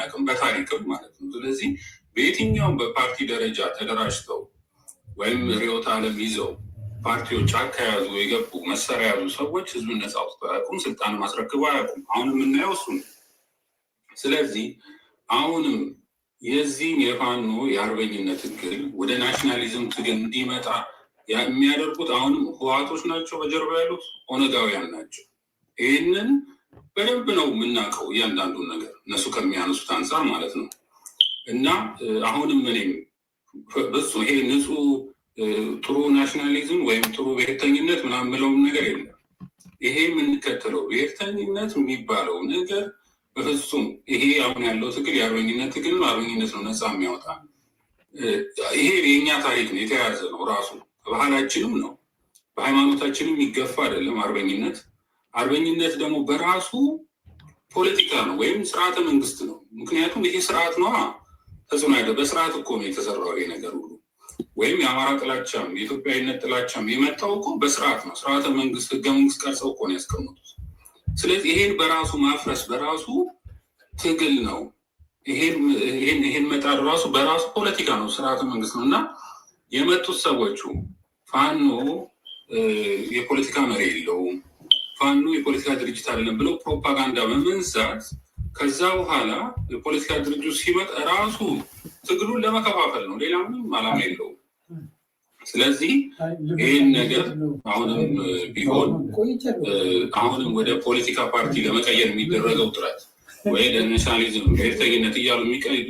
አያውቅም በታሪክም ማለት ነው። ስለዚህ በየትኛውም በፓርቲ ደረጃ ተደራጅተው ወይም ርዕዮተ ዓለም ይዘው ፓርቲዎች አካያዙ የገቡ መሳሪያ ያዙ ሰዎች ህዝብን ነፃ አውጥተው አያውቁም፣ ስልጣን ማስረክበው አያውቁም። አሁንም የምናየው እሱ ነው። ስለዚህ አሁንም የዚህን የፋኖ የአርበኝነት ትግል ወደ ናሽናሊዝም ትግል እንዲመጣ የሚያደርጉት አሁንም ህወሓቶች ናቸው፣ በጀርባ ያሉት ኦነጋውያን ናቸው። ይህንን በደንብ ነው የምናውቀው እያንዳንዱን ነገር እነሱ ከሚያነሱት አንጻር ማለት ነው። እና አሁንም እኔም በሱ ይሄ ንጹህ ጥሩ ናሽናሊዝም ወይም ጥሩ ብሔርተኝነት ምናምን ብለውም ነገር የለም። ይሄ የምንከተለው ብሔርተኝነት የሚባለው ነገር በፍጹም ይሄ አሁን ያለው ትግል የአርበኝነት ትግል ነው። አርበኝነት ነው ነፃ የሚያወጣ። ይሄ የእኛ ታሪክ ነው፣ የተያያዘ ነው፣ ራሱ ባህላችንም ነው፣ በሃይማኖታችንም የሚገፋ አይደለም አርበኝነት። አርበኝነት ደግሞ በራሱ ፖለቲካ ነው ወይም ስርዓተ መንግስት ነው። ምክንያቱም ይሄ ስርዓት ነዋ ተጽዕኖ ያለው በስርዓት እኮ ነው የተሰራው ይሄ ነገር ሁሉ። ወይም የአማራ ጥላቻም የኢትዮጵያዊነት ጥላቻም የመጣው እኮ በስርዓት ነው። ስርዓተ መንግስት ህገ መንግስት ቀርጸው እኮ ነው ያስቀመጡት። ስለዚህ ይሄን በራሱ ማፍረስ በራሱ ትግል ነው። ይሄን መጣር ራሱ በራሱ ፖለቲካ ነው፣ ስርዓተ መንግስት ነው። እና የመጡት ሰዎቹ ፋኖ የፖለቲካ መሪ የለውም፣ ፋኖ የፖለቲካ ድርጅት አይደለም ብለው ፕሮፓጋንዳ በመንዛት ከዛ በኋላ የፖለቲካ ድርጅት ሲመጣ ራሱ ትግሉን ለመከፋፈል ነው፣ ሌላ ምንም ዓላማ የለውም። ስለዚህ ይህን ነገር አሁንም ቢሆን አሁንም ወደ ፖለቲካ ፓርቲ ለመቀየር የሚደረገው ጥረት ወይ ለናሽናሊዝም ብሔርተኝነት እያሉ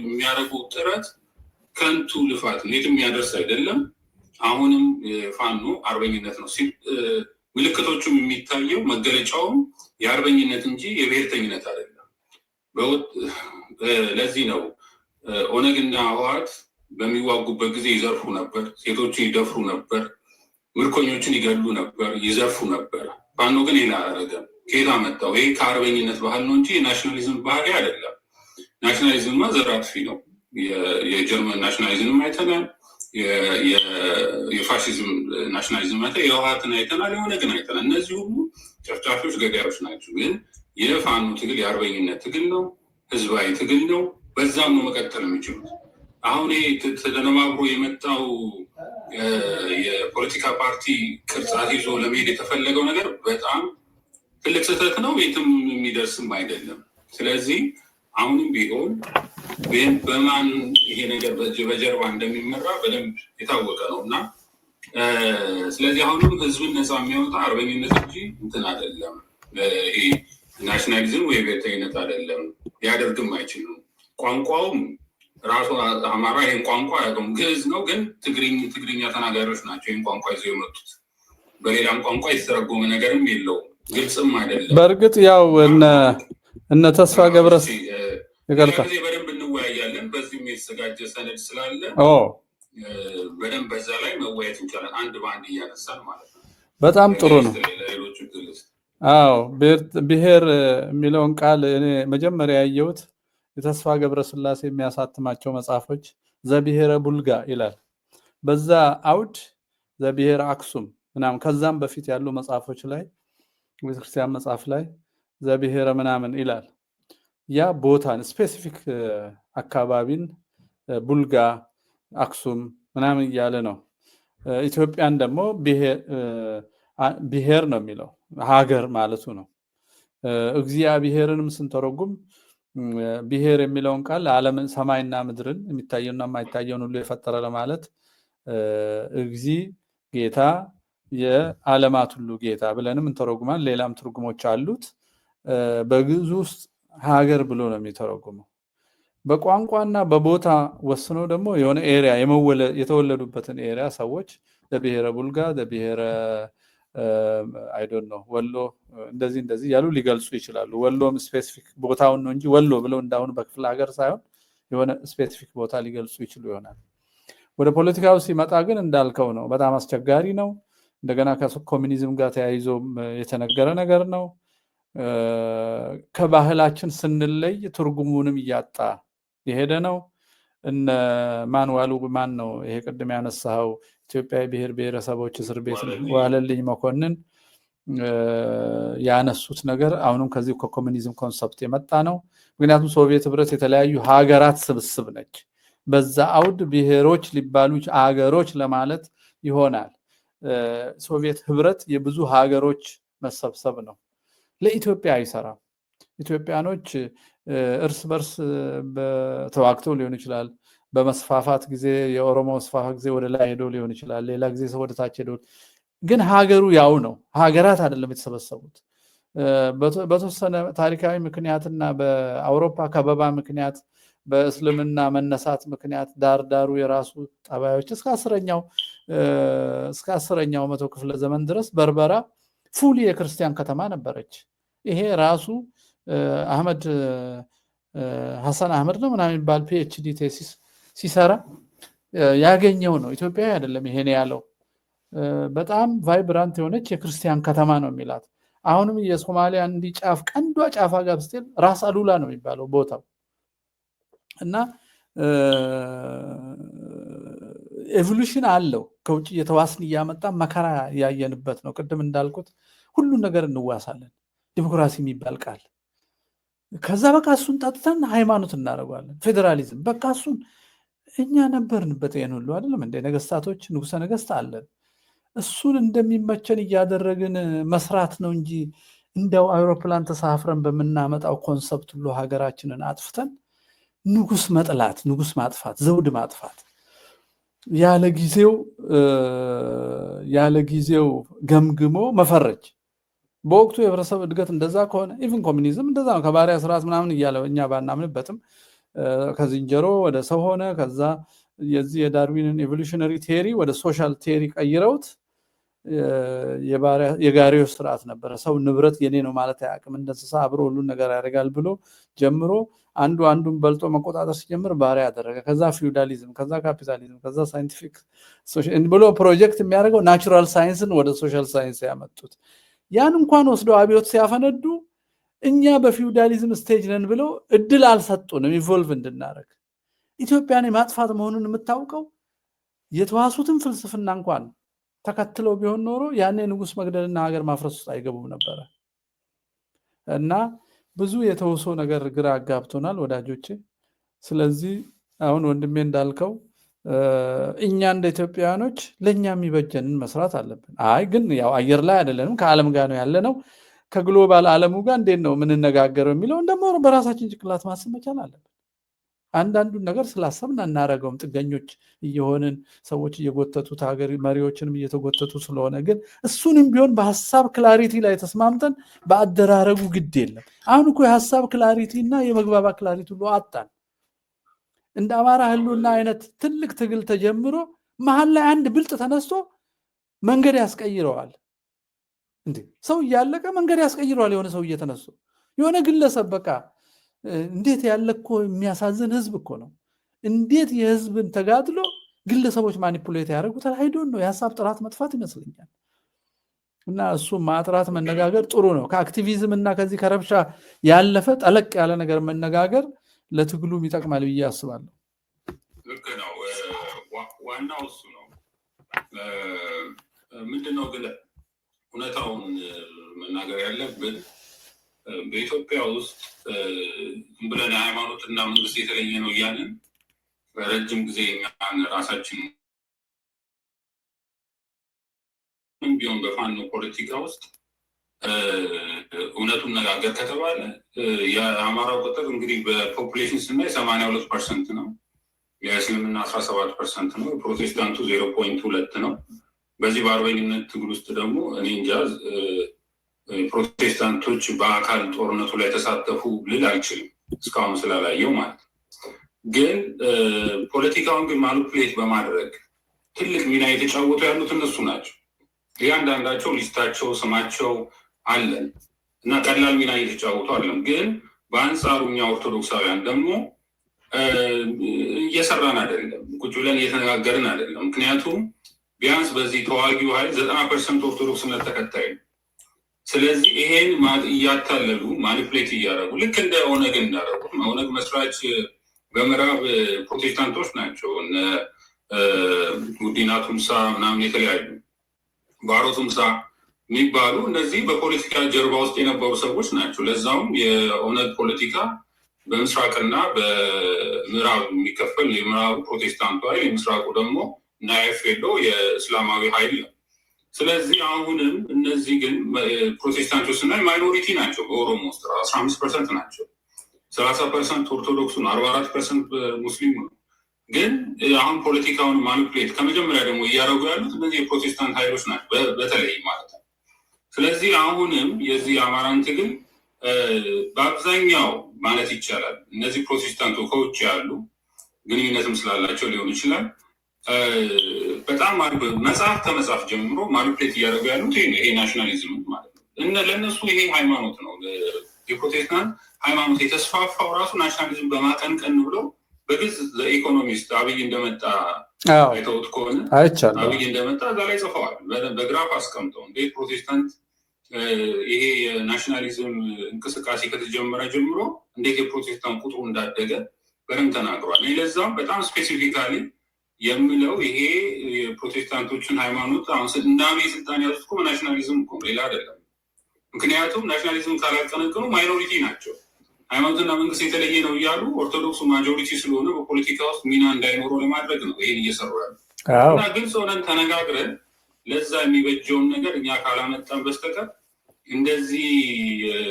የሚያደርጉ ጥረት ከንቱ ልፋት ነው፣ የትም የሚያደርስ አይደለም። አሁንም ፋኖ አርበኝነት ነው። ምልክቶቹም የሚታየው መገለጫውም የአርበኝነት እንጂ የብሔርተኝነት አይደለም። ለዚህ ነው ኦነግና ህወሓት በሚዋጉበት ጊዜ ይዘርፉ ነበር፣ ሴቶችን ይደፍሩ ነበር፣ ምርኮኞችን ይገሉ ነበር፣ ይዘርፉ ነበር። ፋኖ ግን ይሄን አላደረገም። ከየት አመጣው? ይሄ ከአርበኝነት ባህል ነው እንጂ የናሽናሊዝም ባህል አይደለም። ናሽናሊዝምማ ዘር አጥፊ ነው። የጀርመን ናሽናሊዝም አይተናል፣ የፋሽዝም ናሽናሊዝም አይተናል፣ የህወሓትን አይተናል፣ የኦነግን አይተናል። እነዚህ ሁሉ ጨፍጫፊዎች፣ ገዳዮች ናቸው። ግን የፋኖ ትግል የአርበኝነት ትግል ነው፣ ህዝባዊ ትግል ነው። በዛም ነው መቀጠል የሚችሉት። አሁን ተደነባብሮ የመጣው የፖለቲካ ፓርቲ ቅርጻት ይዞ ለመሄድ የተፈለገው ነገር በጣም ትልቅ ስህተት ነው፣ የትም የሚደርስም አይደለም። ስለዚህ አሁንም ቢሆን በማን ይሄ ነገር በጀርባ እንደሚመራ በደንብ የታወቀ ነው እና ስለዚህ አሁንም ህዝብን ነፃ የሚያወጣ አርበኝነት እንጂ እንትን አይደለም። ይሄ ናሽናሊዝም ወይ ብሔርተኝነት አይደለም፣ ሊያደርግም አይችልም። ቋንቋውም ራሱ አማራ ይህን ቋንቋ ያውቀውም ግዕዝ ነው፣ ግን ትግርኛ ተናጋሪዎች ናቸው ይህን ቋንቋ ይዘው የመጡት። በሌላም ቋንቋ የተተረጎመ ነገርም የለውም፣ ግልጽም አይደለም። በእርግጥ ያው እነ ተስፋ ገብረስ ጊዜ በደንብ እንወያያለን። በዚህም የተዘጋጀ ሰነድ ስላለ በደንብ በዛ ላይ መወያየት እንችላለን፣ አንድ በአንድ እያነሳን ማለት ነው። በጣም ጥሩ ነው። አዎ ብሔር የሚለውን ቃል እኔ መጀመሪያ ያየሁት የተስፋ ገብረስላሴ የሚያሳትማቸው መጽሐፎች ዘብሔረ ቡልጋ ይላል። በዛ አውድ ዘብሔረ አክሱም ምናምን ከዛም በፊት ያሉ መጽሐፎች ላይ ቤተክርስቲያን መጽሐፍ ላይ ዘብሔረ ምናምን ይላል። ያ ቦታን ስፔሲፊክ አካባቢን ቡልጋ፣ አክሱም ምናምን እያለ ነው። ኢትዮጵያን ደግሞ ብሔር ነው የሚለው ሀገር ማለቱ ነው። እግዚአብሔርንም ስንተረጉም ብሔር የሚለውን ቃል ዓለም ሰማይና ምድርን የሚታየውና የማይታየውን ሁሉ የፈጠረ ለማለት እግዚ ጌታ የዓለማት ሁሉ ጌታ ብለንም እንተረጉማል። ሌላም ትርጉሞች አሉት። በግዕዝ ውስጥ ሀገር ብሎ ነው የሚተረጉመው። በቋንቋና በቦታ ወስነው ደግሞ የሆነ ኤሪያ የተወለዱበትን ኤሪያ ሰዎች ለብሔረ ቡልጋ ለብሔረ አይ ዶንት ኖ ወሎ እንደዚህ ያሉ ሊገልጹ ይችላሉ። ወሎም ስፔሲፊክ ቦታውን ነው እንጂ ወሎ ብለው እንዳሁን በክፍለ ሀገር ሳይሆን የሆነ ስፔሲፊክ ቦታ ሊገልጹ ይችሉ ይሆናል። ወደ ፖለቲካው ሲመጣ ግን እንዳልከው ነው፣ በጣም አስቸጋሪ ነው። እንደገና ከኮሚኒዝም ጋር ተያይዞ የተነገረ ነገር ነው። ከባህላችን ስንለይ ትርጉሙንም እያጣ የሄደ ነው። እነ ማን ነው ይሄ ቅድም ያነሳው ኢትዮጵያ ብሔር ብሔረሰቦች እስር ቤት ዋለልኝ መኮንን ያነሱት ነገር አሁንም ከዚህ ከኮሙኒዝም ኮንሰፕት የመጣ ነው። ምክንያቱም ሶቪየት ህብረት የተለያዩ ሀገራት ስብስብ ነች። በዛ አውድ ብሔሮች ሊባሉ ሀገሮች ለማለት ይሆናል። ሶቪየት ህብረት የብዙ ሀገሮች መሰብሰብ ነው። ለኢትዮጵያ አይሰራም። ኢትዮጵያኖች እርስ በርስ ተዋግተው ሊሆን ይችላል። በመስፋፋት ጊዜ የኦሮሞ መስፋፋት ጊዜ ወደ ላይ ሄዶ ሊሆን ይችላል። ሌላ ጊዜ ወደ ታች ሄዶ ግን ሀገሩ ያው ነው። ሀገራት አይደለም የተሰበሰቡት። በተወሰነ ታሪካዊ ምክንያትና በአውሮፓ ከበባ ምክንያት በእስልምና መነሳት ምክንያት ዳርዳሩ የራሱ ጠባዮች እስከ 10ኛው መቶ ክፍለ ዘመን ድረስ በርበራ ፉሊ የክርስቲያን ከተማ ነበረች። ይሄ ራሱ አህመድ ሐሰን አህመድ ነው ምናምን የሚባል ፒኤችዲ ቴሲስ ሲሰራ ያገኘው ነው። ኢትዮጵያ አይደለም ይሄን ያለው። በጣም ቫይብራንት የሆነች የክርስቲያን ከተማ ነው የሚላት። አሁንም የሶማሊያ እንዲጫፍ ቀንዷ ጫፋ ጋር ስትል ራስ አሉላ ነው የሚባለው ቦታው እና ኤቮሉሽን አለው። ከውጭ እየተዋስን እያመጣ መከራ ያየንበት ነው። ቅድም እንዳልኩት ሁሉን ነገር እንዋሳለን። ዲሞክራሲ የሚባል ቃል ከዛ በቃ እሱን ጠጥተን ሃይማኖት እናደርገዋለን። ፌዴራሊዝም በቃ እሱን እኛ ነበርንበት። ይሄን ሁሉ አይደለም እንደ ነገስታቶች ንጉሰ ነገስት አለን። እሱን እንደሚመቸን እያደረግን መስራት ነው እንጂ እንደው አውሮፕላን ተሳፍረን በምናመጣው ኮንሰፕት ሁሉ ሀገራችንን አጥፍተን ንጉስ መጥላት፣ ንጉስ ማጥፋት፣ ዘውድ ማጥፋት ያለ ጊዜው ገምግሞ መፈረጅ። በወቅቱ የህብረተሰብ እድገት እንደዛ ከሆነ ኢቭን ኮሙኒዝም እንደዛ ነው። ከባሪያ ስርዓት ምናምን እያለ እኛ ባናምንበትም ከዝንጀሮ ወደ ሰው ሆነ። ከዛ የዚህ የዳርዊንን ኤቮሉሽነሪ ቴሪ ወደ ሶሻል ቴሪ ቀይረውት የጋሪዎች ስርዓት ነበረ። ሰው ንብረት የኔ ነው ማለት አያውቅም። እንደ እንስሳ አብሮ ሁሉን ነገር ያደርጋል ብሎ ጀምሮ አንዱ አንዱን በልጦ መቆጣጠር ሲጀምር ባሪያ ያደረገ። ከዛ ፊውዳሊዝም፣ ከዛ ካፒታሊዝም፣ ከዛ ሳይንቲፊክ ብሎ ፕሮጀክት የሚያደርገው ናቹራል ሳይንስን ወደ ሶሻል ሳይንስ ያመጡት። ያን እንኳን ወስደው አብዮት ሲያፈነዱ እኛ በፊውዳሊዝም ስቴጅ ነን ብለው እድል አልሰጡንም ኢቮልቭ እንድናደርግ። ኢትዮጵያን የማጥፋት መሆኑን የምታውቀው የተዋሱትን ፍልስፍና እንኳን ተከትለው ቢሆን ኖሮ ያኔ ንጉስ መግደልና ሀገር ማፍረስ ውስጥ አይገቡም ነበረ። እና ብዙ የተወሶ ነገር ግራ አጋብቶናል ወዳጆቼ። ስለዚህ አሁን ወንድሜ እንዳልከው እኛ እንደ ኢትዮጵያውያኖች ለኛ የሚበጀንን መስራት አለብን። አይ ግን ያው አየር ላይ አይደለንም፣ ከዓለም ጋር ነው ያለነው። ከግሎባል ዓለሙ ጋር እንዴት ነው የምንነጋገረው የሚለው ደግሞ በራሳችን ጭንቅላት ማሰብ መቻል አለብን። አንዳንዱን ነገር ስላሰብን አናረገውም። ጥገኞች እየሆንን ሰዎች እየጎተቱት ሀገር መሪዎችንም እየተጎተቱ ስለሆነ ግን እሱንም ቢሆን በሀሳብ ክላሪቲ ላይ ተስማምተን በአደራረጉ ግድ የለም። አሁን እኮ የሀሳብ ክላሪቲ እና የመግባባ ክላሪቲ ሁሉ አጣን። እንደ አማራ ህልውና አይነት ትልቅ ትግል ተጀምሮ መሀል ላይ አንድ ብልጥ ተነስቶ መንገድ ያስቀይረዋል። እንዴ ሰው እያለቀ መንገድ ያስቀይረዋል። የሆነ ሰው እየተነሱ የሆነ ግለሰብ በቃ እንዴት ያለ እኮ የሚያሳዝን ህዝብ እኮ ነው። እንዴት የህዝብን ተጋድሎ ግለሰቦች ማኒፑሌት ያደርጉታል። አይዶን ነው የሀሳብ ጥራት መጥፋት ይመስለኛል። እና እሱ ማጥራት መነጋገር ጥሩ ነው። ከአክቲቪዝም እና ከዚህ ከረብሻ ያለፈ ጠለቅ ያለ ነገር መነጋገር ለትግሉ ይጠቅማል ብዬ አስባለሁ። ልክ ነው። ዋናው እሱ ነው። ምንድነው ግን እውነታውን መናገር ያለብን በኢትዮጵያ ውስጥ ዝም ብለን ሃይማኖትና መንግስት የተለየ ነው እያልን ረጅም ጊዜ ራሳችን ቢሆን በፋኖ ፖለቲካ ውስጥ እውነቱን ነጋገር ከተባለ የአማራው ቁጥር እንግዲህ በፖፑሌሽን ስናይ 82% ነው። የእስልምና 17% ነው። ፕሮቴስታንቱ 0.2 ነው። በዚህ በአርበኝነት ትግል ውስጥ ደግሞ እኔ እንጃ ፕሮቴስታንቶች በአካል ጦርነቱ ላይ ተሳተፉ ልል አልችልም እስካሁን ስላላየው ማለት ነው። ግን ፖለቲካውን ግን ማኒፑሌት በማድረግ ትልቅ ሚና የተጫወቱ ያሉት እነሱ ናቸው። እያንዳንዳቸው ሊስታቸው ስማቸው አለን እና ቀላል ሚና እየተጫወቱ አለም። ግን በአንጻሩ እኛ ኦርቶዶክሳውያን ደግሞ እየሰራን አይደለም፣ ቁጭ ብለን እየተነጋገርን አይደለም። ምክንያቱም ቢያንስ በዚህ ተዋጊው ኃይል 90% ኦርቶዶክስነት ተከታይ ነው። ስለዚህ ይሄን እያታለሉ ማኒፕሌት እያደረጉ ልክ እንደ ኦነግ እንዳደረጉ ኦነግ መስራች በምዕራብ ፕሮቴስታንቶች ናቸው። እነ ጉዲና ቱምሳ ምናምን የተለያዩ ባሮ ቱምሳ የሚባሉ እነዚህ በፖለቲካ ጀርባ ውስጥ የነበሩ ሰዎች ናቸው። ለዛውም የኦነግ ፖለቲካ በምስራቅና በምዕራብ የሚከፈል የምዕራቡ ፕሮቴስታንቱ ኃይል፣ የምስራቁ ደግሞ ናይፌሎ የእስላማዊ ኃይል ነው። ስለዚህ አሁንም እነዚህ ግን ፕሮቴስታንቶች ስናይ ማይኖሪቲ ናቸው። በኦሮሞ ውስጥ 15% ናቸው። 30% ኦርቶዶክሱ ነው፣ 44% ሙስሊሙ ነው። ግን አሁን ፖለቲካውን ማኒፕሌት ከመጀመሪያ ደግሞ እያደረጉ ያሉት እነዚህ የፕሮቴስታንት ኃይሎች ናቸው በተለይ ማለት ነው። ስለዚህ አሁንም የዚህ አማራን ትግል በአብዛኛው ማለት ይቻላል እነዚህ ፕሮቴስታንቱ ከውጭ ያሉ ግንኙነትም ስላላቸው ሊሆን ይችላል በጣም መጽሐፍ ከመጽሐፍ ጀምሮ ማኒፕሌት እያደረጉ ያሉት ይሄ ናሽናሊዝም ማለት ነው። ለእነሱ ይሄ ሃይማኖት ነው። የፕሮቴስታንት ሃይማኖት የተስፋፋው ራሱ ናሽናሊዝም በማቀንቀን ብለው በግልጽ ኢኮኖሚስት አብይ እንደመጣ አይተውት ከሆነ አብይ እንደመጣ እዛ ላይ ጽፈዋል። በግራፍ አስቀምጠው እንዴት ፕሮቴስታንት ይሄ የናሽናሊዝም እንቅስቃሴ ከተጀመረ ጀምሮ እንዴት የፕሮቴስታንት ቁጥሩ እንዳደገ በደንብ ተናግሯል። ለዛም በጣም ስፔሲፊካሊ የምለው ይሄ የፕሮቴስታንቶችን ሃይማኖት አሁን እናቤ ስልጣን ያዙት እኮ ናሽናሊዝም እኮ ሌላ አይደለም። ምክንያቱም ናሽናሊዝም ካላቀነቀኑ ማይኖሪቲ ናቸው። ሃይማኖትና መንግስት የተለየ ነው እያሉ ኦርቶዶክሱ ማጆሪቲ ስለሆነ በፖለቲካ ውስጥ ሚና እንዳይኖረው ለማድረግ ነው ይሄን እየሰሩ ያሉ እና ግልጽ ሆነን ተነጋግረን ለዛ የሚበጀውን ነገር እኛ ካላመጣን በስተቀር እንደዚህ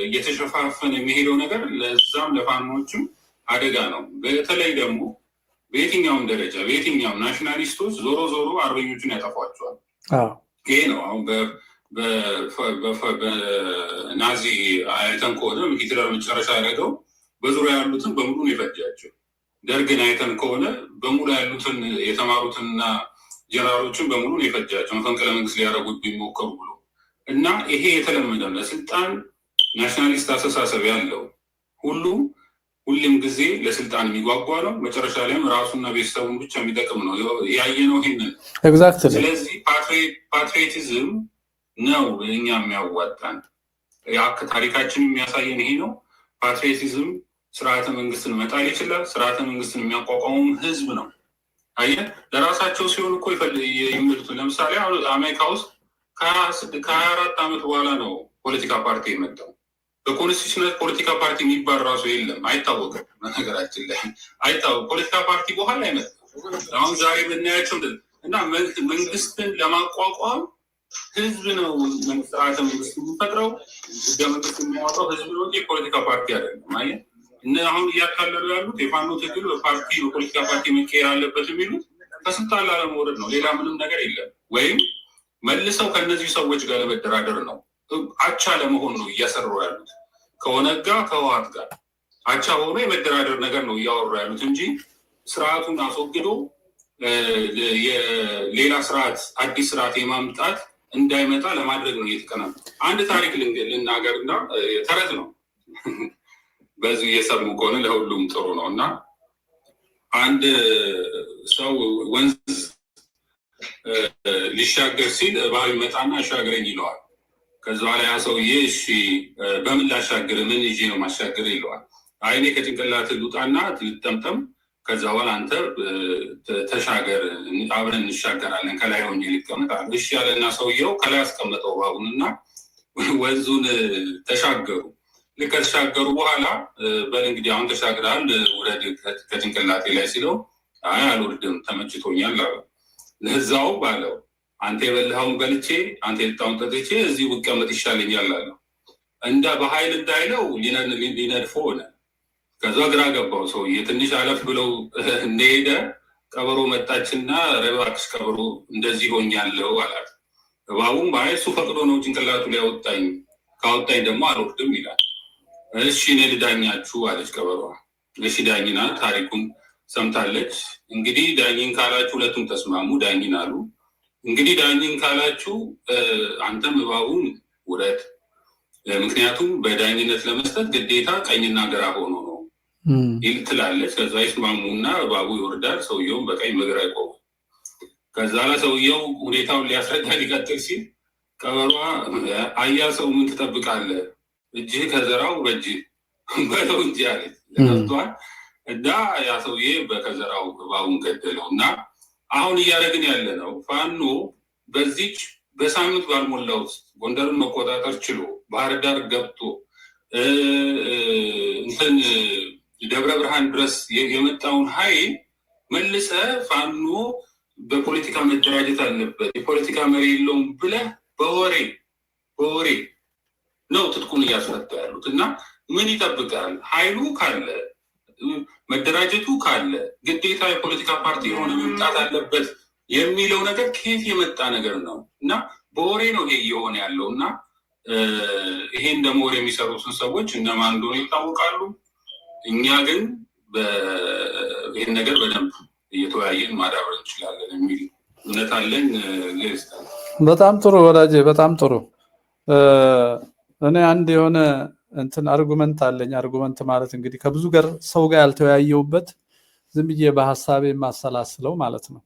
እየተሸፋፈነ የሚሄደው ነገር ለዛም ለፋኖችም አደጋ ነው። በተለይ ደግሞ በየትኛውም ደረጃ በየትኛውም ናሽናሊስቶች ዞሮ ዞሮ አርበኞቹን ያጠፏቸዋል። ይሄ ነው አሁን በናዚ አይተን ከሆነ ሂትለር መጨረሻ ያደረገው በዙሪያ ያሉትን በሙሉ ነው የፈጃቸው። ደርግን አይተን ከሆነ በሙሉ ያሉትን የተማሩትንና ጀነራሎችን በሙሉ ነው የፈጃቸው መፈንቅለ መንግስት ሊያደርጉት ቢሞከሩ ብሎ እና ይሄ የተለመደ ለስልጣን ናሽናሊስት አስተሳሰብ ያለው ሁሉም ጊዜ ለስልጣን የሚጓጓ ነው። መጨረሻ ላይም ራሱና ቤተሰቡን ብቻ የሚጠቅም ነው። ያየነው ይሄንን። ስለዚህ ፓትሪዮቲዝም ነው እኛ የሚያዋጣን። ታሪካችን የሚያሳየን ይሄ ነው። ፓትሪዮቲዝም ስርዓተ መንግስትን መጣል ይችላል። ስርዓተ መንግስትን የሚያቋቋሙም ህዝብ ነው። አየህ ለራሳቸው ሲሆን እኮ የሚሉት ለምሳሌ አሜሪካ ውስጥ ከ24 ዓመት በኋላ ነው ፖለቲካ ፓርቲ የመጣው። በኮንስቲቱሽናል ፖለቲካ ፓርቲ የሚባል ራሱ የለም፣ አይታወቅም። በነገራችን ላይ አይታወቅም። ፖለቲካ ፓርቲ በኋላ አይመጣም። አሁን ዛሬ የምናያቸው እና መንግስትን ለማቋቋም ህዝብ ነው ስርዓተ መንግስት የሚፈጥረው፣ ህገ መንግስት የሚያወጣው ህዝብ ነው እንጂ የፖለቲካ ፓርቲ አይደለም። አየህ አሁን እያካለሉ ያሉት የፋኖ ትግል በፓርቲ በፖለቲካ ፓርቲ መቀየር አለበት የሚሉት ከስልጣን ላለመውረድ ነው። ሌላ ምንም ነገር የለም። ወይም መልሰው ከእነዚህ ሰዎች ጋር ለመደራደር ነው። አቻ ለመሆን ነው እያሰሩ ያሉት። ከኦነግ ጋር ከህወሓት ጋር አቻ ሆኖ የመደራደር ነገር ነው እያወሩ ያሉት እንጂ ስርዓቱን አስወግዶ ሌላ ስርዓት አዲስ ስርዓት የማምጣት እንዳይመጣ ለማድረግ ነው እየተቀናሉ። አንድ ታሪክ ልናገርና ተረት ነው በዚህ እየሰሙ ከሆነ ለሁሉም ጥሩ ነው እና አንድ ሰው ወንዝ ሊሻገር ሲል እባብ ይመጣና አሻግረኝ ይለዋል። ከዛ በኋላ ያ ሰውዬ እሺ በምን ላሻግር፣ ምን ይዤ ነው ማሻገር ይለዋል። አይ እኔ ከጭንቅላት ልውጣና ልጠምጠም፣ ከዛ በኋላ አንተ ተሻገር፣ አብረን እንሻገራለን፣ ከላይ ሆኜ ልቀመጥ አለ። እሺ ያለና ሰውየው ከላይ አስቀመጠው እባቡንና ወንዙን ተሻገሩ። ከተሻገሩ በኋላ በል እንግዲህ አሁን ተሻግረሃል ውረድ ከጭንቅላቴ ላይ ሲለው አይ አልወርድም ተመችቶኛል አለ። ለዛው ባለው አንተ የበላኸውን በልቼ አንተ የጠጣውን ጠጥቼ እዚህ ብቀመጥ ይሻለኛል አለው። እንደ በኃይል እንዳይለው ሊነድፎ ሆነ። ከዛ ግራ ገባው ሰውዬ። ትንሽ አለፍ ብለው እንደሄደ ቀበሮ መጣችና እባክሽ ቀበሮ እንደዚህ ሆኛለሁ አላት። እባቡም አይ እሱ ፈቅዶ ነው ጭንቅላቱ ላይ አወጣኝ፣ ካወጣኝ ደግሞ አልወርድም ይላል። እሺ እኔ ልዳኛችሁ አለች ቀበሮዋ። እሺ ዳኝና ታሪኩን ሰምታለች። እንግዲህ ዳኝን ካላችሁ ሁለቱም ተስማሙ፣ ዳኝን አሉ። እንግዲህ ዳኝን ካላችሁ አንተም እባቡን ውረድ፣ ምክንያቱም በዳኝነት ለመስጠት ግዴታ ቀኝና ግራ ሆኖ ነው ትላለች። ከዛ ይስማሙና እባቡ ይወርዳል፣ ሰውየውም በቀኝ በግራ ይቆማል። ከዛ ሰውየው ሁኔታውን ሊያስረዳ ሊቀጥል ሲል ቀበሮዋ አያ ሰው ምን ትጠብቃለህ? እጅህ ከዘራው በእጅህ በለው እንጂ አለች። ለገብቷል እና ያ ሰውዬ በከዘራው እባቡን ገደለው። እና አሁን እያደረግን ያለ ነው ፋኖ በዚች በሳምንት ባልሞላው ውስጥ ጎንደርን መቆጣጠር ችሎ ባህር ዳር ገብቶ እንትን ደብረ ብርሃን ድረስ የመጣውን ኃይል መልሰ ፋኖ በፖለቲካ መደራጀት አለበት የፖለቲካ መሪ የለውም ብለህ በወሬ ነው ትጥቁን እያስፈታ ያሉት እና ምን ይጠብቃል? ኃይሉ ካለ መደራጀቱ ካለ ግዴታ የፖለቲካ ፓርቲ የሆነ መምጣት አለበት የሚለው ነገር ከየት የመጣ ነገር ነው? እና በወሬ ነው ይሄ እየሆነ ያለው እና ይሄን ደግሞ ወሬ የሚሰሩትን ሰዎች እነማን እንደሆነ ይታወቃሉ። እኛ ግን ይህን ነገር በደንብ እየተወያየን ማዳበር እንችላለን የሚል እውነት አለን። በጣም ጥሩ ወዳጄ፣ በጣም ጥሩ። እኔ አንድ የሆነ እንትን አርጉመንት አለኝ። አርጉመንት ማለት እንግዲህ ከብዙ ጋር ሰው ጋር ያልተወያየውበት ዝም ብዬ በሐሳቤ የማሰላስለው ማለት ነው።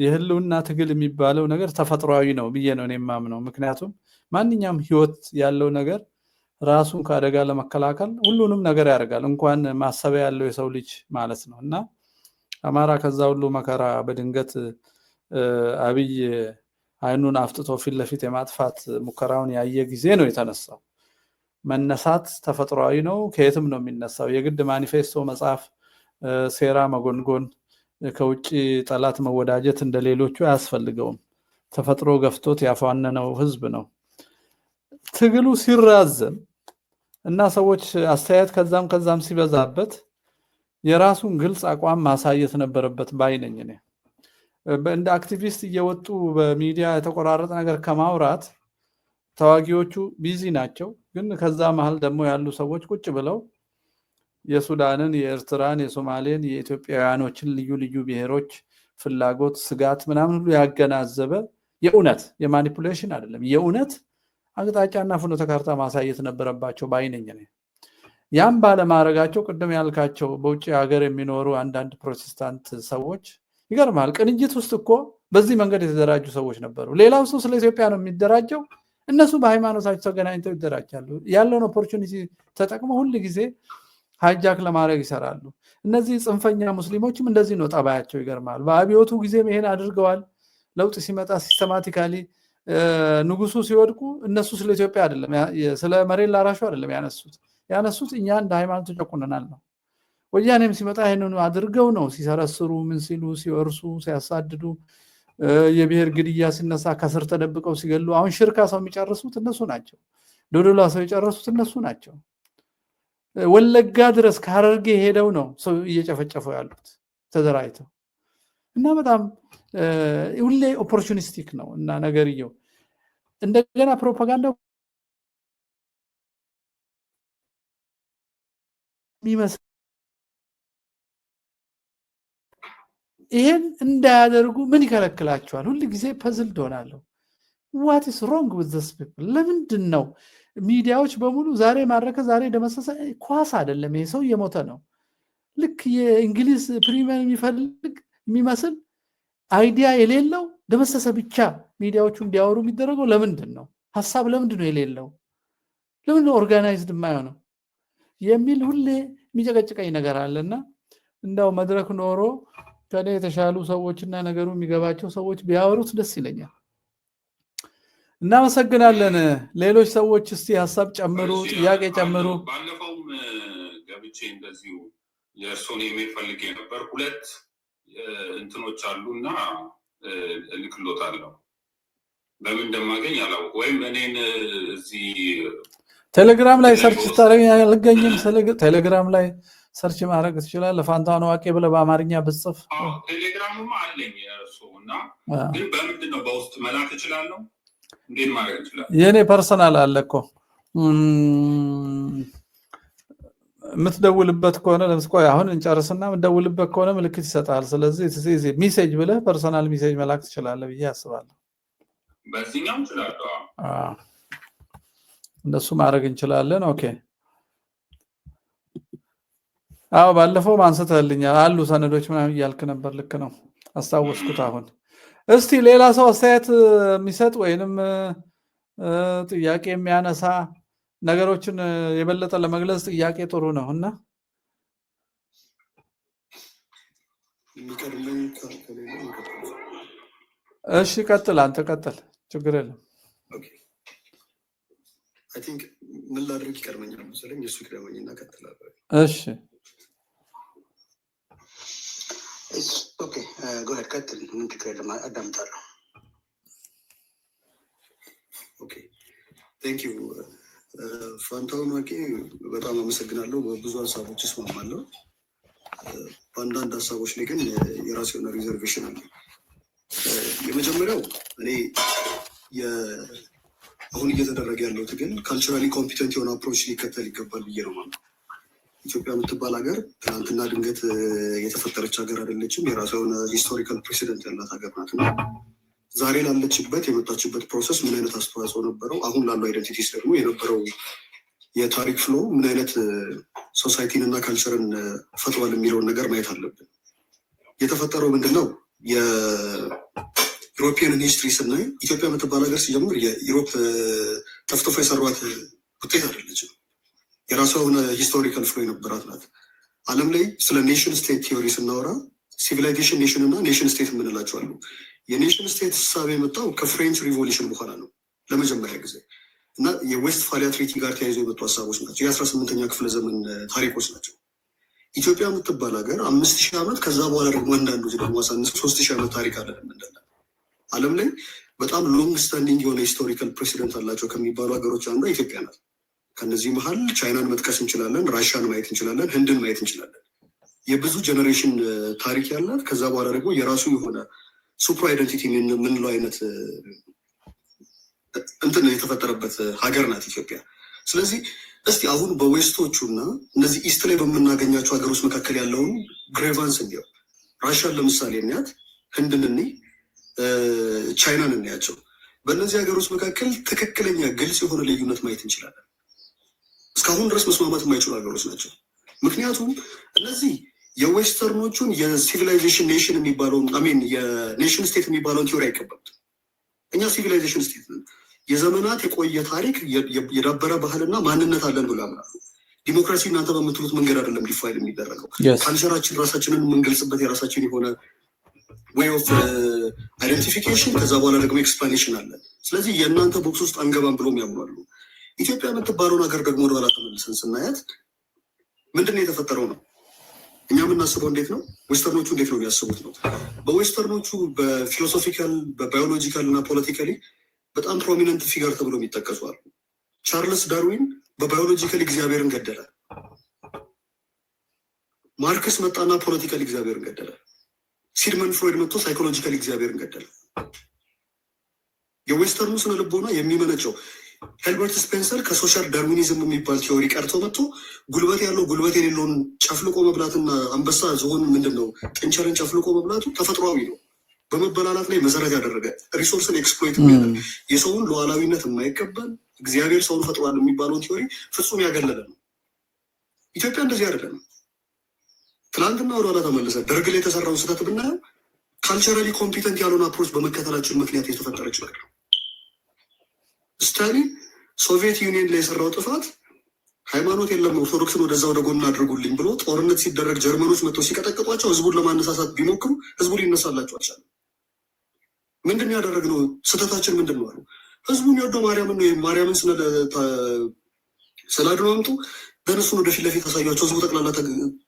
የህልውና ትግል የሚባለው ነገር ተፈጥሯዊ ነው ብዬ ነው እኔ የማምነው። ምክንያቱም ማንኛውም ህይወት ያለው ነገር ራሱን ከአደጋ ለመከላከል ሁሉንም ነገር ያደርጋል፣ እንኳን ማሰቢያ ያለው የሰው ልጅ ማለት ነው። እና አማራ ከዛ ሁሉ መከራ በድንገት አብይ አይኑን አፍጥቶ ፊት ለፊት የማጥፋት ሙከራውን ያየ ጊዜ ነው የተነሳው። መነሳት ተፈጥሯዊ ነው፣ ከየትም ነው የሚነሳው። የግድ ማኒፌስቶ መጽሐፍ፣ ሴራ መጎንጎን፣ ከውጭ ጠላት መወዳጀት እንደሌሎቹ አያስፈልገውም። ተፈጥሮ ገፍቶት ያፋነነው ህዝብ ነው። ትግሉ ሲራዘም እና ሰዎች አስተያየት ከዛም ሲበዛበት የራሱን ግልጽ አቋም ማሳየት ነበረበት ባይነኝ እኔ። እንደ አክቲቪስት እየወጡ በሚዲያ የተቆራረጠ ነገር ከማውራት ተዋጊዎቹ ቢዚ ናቸው። ግን ከዛ መሃል ደግሞ ያሉ ሰዎች ቁጭ ብለው የሱዳንን፣ የኤርትራን፣ የሶማሌን፣ የኢትዮጵያውያኖችን ልዩ ልዩ ብሔሮች ፍላጎት፣ ስጋት ምናምን ሁሉ ያገናዘበ የእውነት የማኒፑሌሽን አይደለም የእውነት አቅጣጫና ፍኖተ ካርታ ማሳየት ነበረባቸው ባይነኝ ነኝ። ያም ባለማድረጋቸው ቅድም ያልካቸው በውጭ ሀገር የሚኖሩ አንዳንድ ፕሮቴስታንት ሰዎች ይገርማል። ቅንጅት ውስጥ እኮ በዚህ መንገድ የተደራጁ ሰዎች ነበሩ። ሌላው ሰው ስለ ኢትዮጵያ ነው የሚደራጀው፣ እነሱ በሃይማኖታቸው ተገናኝተው ይደራጃሉ። ያለውን ኦፖርቹኒቲ ተጠቅመው ሁል ጊዜ ሃይጃክ ለማድረግ ይሰራሉ። እነዚህ ጽንፈኛ ሙስሊሞችም እንደዚህ ነው ጠባያቸው። ይገርማል። በአብዮቱ ጊዜም ይሄን አድርገዋል። ለውጥ ሲመጣ ሲስተማቲካሊ ንጉሱ ሲወድቁ እነሱ ስለ ኢትዮጵያ አይደለም ስለ መሬት ላራሹ አይደለም ያነሱት እኛ እንደ ሃይማኖት ተጨቁነናል ነው። ወያኔም ሲመጣ ይሄንን አድርገው ነው ሲሰረስሩ፣ ምን ሲሉ፣ ሲወርሱ፣ ሲያሳድዱ፣ የብሔር ግድያ ሲነሳ ከስር ተደብቀው ሲገሉ፣ አሁን ሽርካ ሰው የሚጨርሱት እነሱ ናቸው። ዶዶላ ሰው የጨረሱት እነሱ ናቸው። ወለጋ ድረስ ከሐረርጌ ሄደው ነው ሰው እየጨፈጨፈው ያሉት ተደራጅተው። እና በጣም ሁሌ ኦፖርቹኒስቲክ ነው እና ነገርየው እንደገና ፕሮፓጋንዳ የሚመስል ይሄን እንዳያደርጉ ምን ይከለክላቸዋል? ሁሉ ጊዜ ፐዝል ሆናለሁ። what is wrong with this people? ለምንድን ነው ሚዲያዎች በሙሉ ዛሬ ማረከ ዛሬ ደመሰሰ? ኳስ አይደለም ይሄ ሰው እየሞተ ነው። ልክ የእንግሊዝ ፕሪሚየር የሚፈልግ የሚመስል አይዲያ የሌለው ደመሰሰ ብቻ ሚዲያዎቹ እንዲያወሩ የሚደረገው ለምንድን ነው? ሐሳብ ለምንድን ነው የሌለው? ለምን ነው ኦርጋናይዝድ የማይሆነው የሚል ሁሌ የሚጨቀጭቀኝ ነገር አለና እንዳው መድረክ ኖሮ ከኔ የተሻሉ ሰዎችና ነገሩ የሚገባቸው ሰዎች ቢያወሩት ደስ ይለኛል። እናመሰግናለን። ሌሎች ሰዎች እስቲ ሐሳብ ጨምሩ፣ ጥያቄ ጨምሩ። ባለፈውም ገብቼ እንደዚሁ የእርሶን ኢሜል ፈልጌ ነበር። ሁለት እንትኖች አሉና እልክሎታለሁ። በምን እንደማገኝ አላውቅም። ወይም እኔን እዚህ ቴሌግራም ላይ ሰርች ስታደርግ አልገኝም። ቴሌግራም ላይ ሰርች ማድረግ ትችላለህ። ፋንታሁን ዋቄ ብለህ በአማርኛ ብትጽፍ ቴሌግራምማ አለኝ እርሱ እና ግን በምንድን ነው በውስጥ መላክ እችላለሁ? እንዴት ማድረግ እችላለሁ? የኔ ፐርሰናል አለ እኮ የምትደውልበት ከሆነ ለምሳሌ አሁን እንጨርስና የምትደውልበት ከሆነ ምልክት ይሰጣል። ስለዚህ ሜሴጅ ብለህ ፐርሰናል ሜሴጅ መላክ ትችላለህ ብዬ አስባለሁ። በዚህኛው እችላለሁ። እንደሱ ማድረግ እንችላለን። ኦኬ። አዎ ባለፈው አንስተህልኛል አሉ ሰነዶች ምናምን እያልክ ነበር። ልክ ነው፣ አስታወስኩት አሁን። እስቲ ሌላ ሰው አስተያየት የሚሰጥ ወይንም ጥያቄ የሚያነሳ ነገሮችን የበለጠ ለመግለጽ ጥያቄ ጥሩ ነው እና እሺ ቀጥል፣ አንተ ቀጥል፣ ችግር የለም። ኦኬ አይ ቲንክ ምን ላድርግ ይቀርመኛል መሰለኝ፣ እሱ ይቀርመኝና ቀጥላለሁ። እሺ ኦኬ ጎ ሄድ ቀጥል፣ ምን ችግር የለም፣ አዳምጣለሁ። ኦኬ ቴንክ ዩ ፋንታሁን ዋቄ፣ በጣም አመሰግናለሁ። በብዙ ሀሳቦች እስማማለሁ። በአንዳንድ ሀሳቦች ላይ ግን የራሱ የሆነ ሪዘርቬሽን አለ። የመጀመሪያው እኔ አሁን እየተደረገ ያለው ትግል ካልቸራሊ ኮምፒተንት የሆነ አፕሮች ሊከተል ይገባል ብዬ ነው ማለት። ኢትዮጵያ የምትባል ሀገር ትናንትና ድንገት የተፈጠረች ሀገር አይደለችም። የራሷ የሆነ ሂስቶሪካል ፕሬሲደንት ያላት ሀገር ናት እና ዛሬ ላለችበት የመጣችበት ፕሮሰስ ምን አይነት አስተዋጽኦ ነበረው፣ አሁን ላለው አይደንቲቲስ ደግሞ የነበረው የታሪክ ፍሎ ምን አይነት ሶሳይቲን እና ካልቸርን ፈጥሯል የሚለውን ነገር ማየት አለብን። የተፈጠረው ምንድን ነው? የዩሮፒያንን ሂስትሪ ስናይ ኢትዮጵያ የምትባል ሀገር ሲጀምር የዩሮፕ ጠፍጥፎ የሰሯት ውጤት አይደለችም። የራሷ የሆነ ሂስቶሪካል ፍሎ የነበራት ናት። ዓለም ላይ ስለ ኔሽን ስቴት ቲዮሪ ስናወራ ሲቪላይዜሽን ኔሽን እና ኔሽን ስቴት የምንላቸው አሉ። የኔሽን ስቴት ሀሳብ የመጣው ከፍሬንች ሪቮሉሽን በኋላ ነው ለመጀመሪያ ጊዜ እና የዌስትፋሊያ ትሪቲ ጋር ተያይዞ የመጡ ሀሳቦች ናቸው። የ18ኛ ክፍለ ዘመን ታሪኮች ናቸው። ኢትዮጵያ የምትባል ሀገር 5000 ዓመት ከዛ በኋላ ደግሞ አንዳንዶች ደግሞ አሳንስ 3000 ዓመት ታሪክ አለ። ምንድን ዓለም ላይ በጣም ሎንግ ስታንዲንግ የሆነ ሂስቶሪካል ፕሬሲደንት አላቸው ከሚባሉ ሀገሮች አንዷ ኢትዮጵያ ናት። ከነዚህ መሀል ቻይናን መጥቀስ እንችላለን፣ ራሽያን ማየት እንችላለን፣ ህንድን ማየት እንችላለን። የብዙ ጀኔሬሽን ታሪክ ያላት ከዛ በኋላ ደግሞ የራሱ የሆነ ሱፕር አይደንቲቲ የምንለው አይነት እንትን የተፈጠረበት ሀገር ናት ኢትዮጵያ። ስለዚህ እስቲ አሁን በዌስቶቹ እና እነዚህ ኢስት ላይ በምናገኛቸው ሀገሮች መካከል ያለውን ግሬቫንስ እንዲያው ራሽያን ለምሳሌ እንያት፣ ህንድን እኒ፣ ቻይናን እንያቸው። በእነዚህ ሀገሮች መካከል ትክክለኛ ግልጽ የሆነ ልዩነት ማየት እንችላለን። እስካሁን ድረስ መስማማት የማይችሉ ሀገሮች ናቸው። ምክንያቱም እነዚህ የዌስተርኖቹን የሲቪላይዜሽን ኔሽን የሚባለውን አሜን የኔሽን ስቴት የሚባለውን ቲዮሪ አይቀበሉትም። እኛ ሲቪላይዜሽን ስቴት ነን፣ የዘመናት የቆየ ታሪክ የዳበረ ባህልና ማንነት አለን ብሎ ያምናሉ። ዲሞክራሲ እናንተ በምትሉት መንገድ አይደለም ዲፋይን የሚደረገው። ካልቸራችን ራሳችንን የምንገልጽበት የራሳችን የሆነ ዌይ ኦፍ አይደንቲፊኬሽን፣ ከዛ በኋላ ደግሞ ኤክስፕላኔሽን አለን። ስለዚህ የእናንተ ቦክስ ውስጥ አንገባም ብሎም ያምናሉ። ኢትዮጵያ የምትባለውን ሀገር ደግሞ ወደኋላ ተመልሰን ስናያት ምንድነው የተፈጠረው ነው። እኛ የምናስበው እንዴት ነው፣ ዌስተርኖቹ እንዴት ነው የሚያስቡት ነው። በዌስተርኖቹ በፊሎሶፊካል በባዮሎጂካል እና ፖለቲካሊ በጣም ፕሮሚነንት ፊገር ተብሎ የሚጠቀሱ አሉ። ቻርልስ ዳርዊን በባዮሎጂካል እግዚአብሔርን ገደለ። ማርክስ መጣና ፖለቲካል እግዚአብሔርን ገደለ። ሲግመንድ ፍሮይድ መጥቶ ሳይኮሎጂካል እግዚአብሔርን ገደለ። የዌስተርኑ ስነ ልቦና የሚመነጨው ሄልበርት ስፔንሰር ከሶሻል ዳርዊኒዝም የሚባል ቲዎሪ ቀርቶ መጥቶ ጉልበት ያለው ጉልበት የሌለውን ጨፍልቆ መብላትና አንበሳ ዝሆን ምንድን ነው ጥንቸልን ጨፍልቆ መብላቱ ተፈጥሯዊ ነው። በመበላላት ላይ መሰረት ያደረገ ሪሶርስን ኤክስፕሎይት የሚያደርግ የሰውን ሉዓላዊነት የማይቀበል እግዚአብሔር ሰውን ፈጥሯል የሚባለውን ቲዎሪ ፍጹም ያገለለ ነው። ኢትዮጵያ እንደዚህ አይደለም። ትናንትና ወደኋላ ተመልሰ ደርግ ላይ የተሰራውን ስህተት ብናየው ካልቸራሊ ኮምፒተንት ያልሆነ አፕሮች በመከተላችን ምክንያት የተፈጠረ ችግር ነው። ስታሊን ሶቪየት ዩኒየን ላይ የሰራው ጥፋት ሃይማኖት የለም ኦርቶዶክስን ወደዛ ወደ ጎን አድርጉልኝ ብሎ ጦርነት ሲደረግ ጀርመኖች መጥተው ሲቀጠቅጧቸው ህዝቡን ለማነሳሳት ቢሞክሩ ህዝቡ ሊነሳላቸው አልቻለም። ምንድን ያደረግነው ስህተታችን ምንድን ነው አሉ። ህዝቡን የወደው ማርያምን ነው። ማርያምን ስላድኖ አምጡ በእነሱን ወደፊት ለፊት አሳያቸው። ህዝቡ ጠቅላላ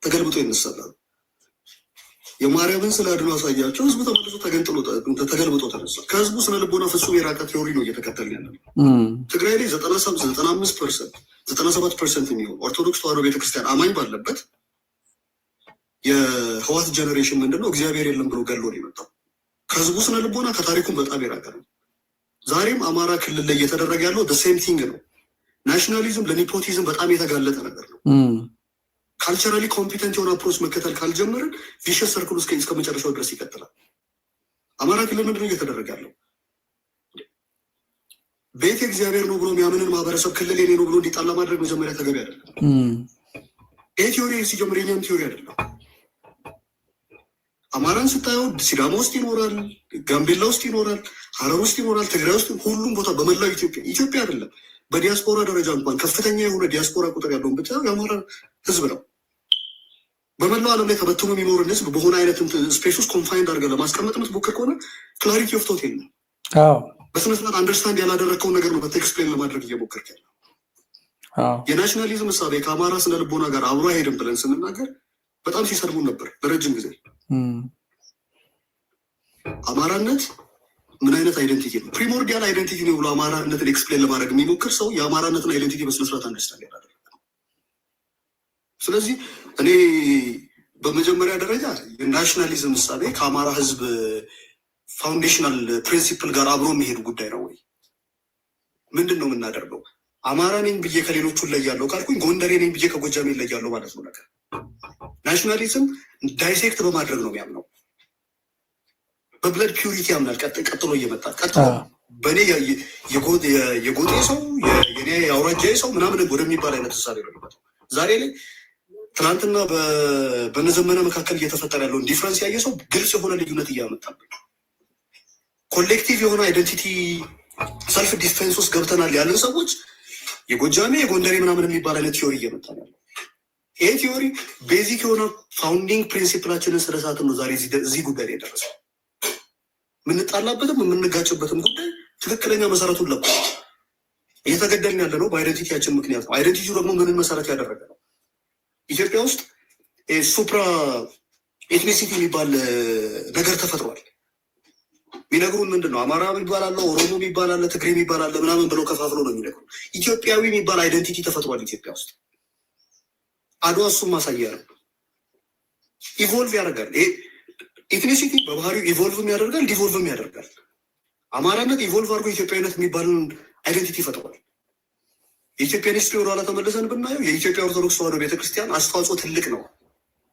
ተገልብጦ ይነሳላሉ። የማርያምን ስላድኖ አሳያቸው። ህዝቡ ተመልሶ ተገልብጦ ተነሳ። ከህዝቡ ስነ ልቦና ፍጹም የራቀ ቴዎሪ ነው እየተከተልን ያለ። ትግራይ ላይ 97% የሚሆን ኦርቶዶክስ ተዋሕዶ ቤተክርስቲያን አማኝ ባለበት የህዋት ጀኔሬሽን ምንድነው እግዚአብሔር የለም ብሎ ገሎ ነው የመጣው። ከህዝቡ ስነ ልቦና ከታሪኩም በጣም የራቀ ነው። ዛሬም አማራ ክልል ላይ እየተደረገ ያለው ሴም ቲንግ ነው። ናሽናሊዝም ለኒፖቲዝም በጣም የተጋለጠ ነገር ነው። ካልቸራሊ ኮምፒተንት የሆነ አፕሮች መከተል ካልጀመርን ቪሸስ ሰርክል ውስጥ እስከ መጨረሻው ድረስ ይቀጥላል። አማራ ክልል ምንድነው እየተደረገ ያለው? ቤት እግዚአብሔር ነው ብሎ የሚያምንን ማህበረሰብ ክልል የኔ ነው ብሎ እንዲጣላ ማድረግ መጀመሪያ ተገቢ አይደለም። ይህ ቲዮሪ ሲጀምር የኛም ቲዮሪ አይደለም። አማራን ስታየው ሲዳማ ውስጥ ይኖራል፣ ጋምቤላ ውስጥ ይኖራል፣ ሀረር ውስጥ ይኖራል፣ ትግራይ ውስጥ፣ ሁሉም ቦታ በመላው ኢትዮጵያ አይደለም በዲያስፖራ ደረጃ እንኳን ከፍተኛ የሆነ ዲያስፖራ ቁጥር ያለውን ብቻ የአማራ ህዝብ ነው። በመላው ዓለም ላይ ተበትኖ የሚኖርን ህዝብ በሆነ አይነት ስፔስ ውስጥ ኮንፋይንድ አድርገን ለማስቀመጥ የምትሞክር ከሆነ ክላሪቲ ኦፍ ቶት የለም። በስነ ስርዓት አንደርስታንድ ያላደረግከውን ነገር ነው በቴክስፕሌን ለማድረግ እየሞከርክ ያለ። የናሽናሊዝም እሳቤ ከአማራ ስነ ልቦና ጋር አብሮ አይሄድም ብለን ስንናገር በጣም ሲሰድቡን ነበር ለረጅም ጊዜ። አማራነት ምን አይነት አይደንቲቲ ነው? ፕሪሞርዲያል አይደንቲቲ ነው ብሎ አማራነትን ኤክስፕሌን ለማድረግ የሚሞክር ሰው የአማራነትን አይደንቲቲ በስነ ስርዓት አንደርስታንድ ያላደረገ። ስለዚህ እኔ በመጀመሪያ ደረጃ የናሽናሊዝም እሳቤ ከአማራ ህዝብ ፋውንዴሽናል ፕሪንሲፕል ጋር አብሮ የሚሄዱ ጉዳይ ነው ወይ? ምንድን ነው የምናደርገው? አማራ ነኝ ብዬ ከሌሎቹ እለያለሁ ካልኩኝ ጎንደሬ ነኝ ብዬ ከጎጃሜ እለያለሁ ማለት ነው። ነገር ናሽናሊዝም ዳይሴክት በማድረግ ነው የሚያምነው። በብለድ ፒዩሪቲ ያምናል። ቀጥሎ እየመጣ ቀጥሎ በእኔ የጎጤ ሰው የኔ የአውራጃዬ ሰው ምናምን ወደሚባል አይነት እሳቤ ነው የሚመጣው። ዛሬ ላይ ትናንትና በነዘመነ መካከል እየተፈጠረ ያለውን ዲፍረንስ ያየ ሰው ግልጽ የሆነ ልዩነት እያመጣብን፣ ኮሌክቲቭ የሆነ አይደንቲቲ ሰልፍ ዲፌንስ ውስጥ ገብተናል ያለን ሰዎች የጎጃሜ የጎንደሬ ምናምን የሚባል አይነት ቲዮሪ እየመጣ ነው። ይሄ ቲዮሪ ቤዚክ የሆነ ፋውንዲንግ ፕሪንሲፕላችንን ስለሳትን ነው ዛሬ እዚህ ጉዳይ ላይ የደረሰው። የምንጣላበትም የምንጋጭበትም ጉዳይ ትክክለኛ መሰረቱን ለቁ እየተገደልን ያለ ነው በአይደንቲቲያችን ምክንያት ነው። አይደንቲቲው ደግሞ ምንን መሰረት ያደረገ ነው? ኢትዮጵያ ውስጥ ሱፕራ ኤትኒሲቲ የሚባል ነገር ተፈጥሯል። የሚነግሩን ምንድን ነው? አማራ የሚባል አለ፣ ኦሮሞ የሚባል አለ፣ ትግሬ የሚባል አለ ምናምን ብለው ከፋፍሎ ነው የሚነግሩ። ኢትዮጵያዊ የሚባል አይደንቲቲ ተፈጥሯል ኢትዮጵያ ውስጥ። አድዋ እሱም ማሳያ ነው። ኢቮልቭ ያደርጋል። ኤትኒሲቲ በባህሪው ኢቮልቭም ያደርጋል፣ ዲቮልቭም ያደርጋል። አማራነት ኢቮልቭ አድርጎ ኢትዮጵያዊነት የሚባልን አይደንቲቲ ፈጥሯል። የኢትዮጵያን ሂስትሪ ወደኋላ ተመልሰን ብናየው የኢትዮጵያ ኦርቶዶክስ ተዋሕዶ ቤተክርስቲያን አስተዋጽኦ ትልቅ ነው።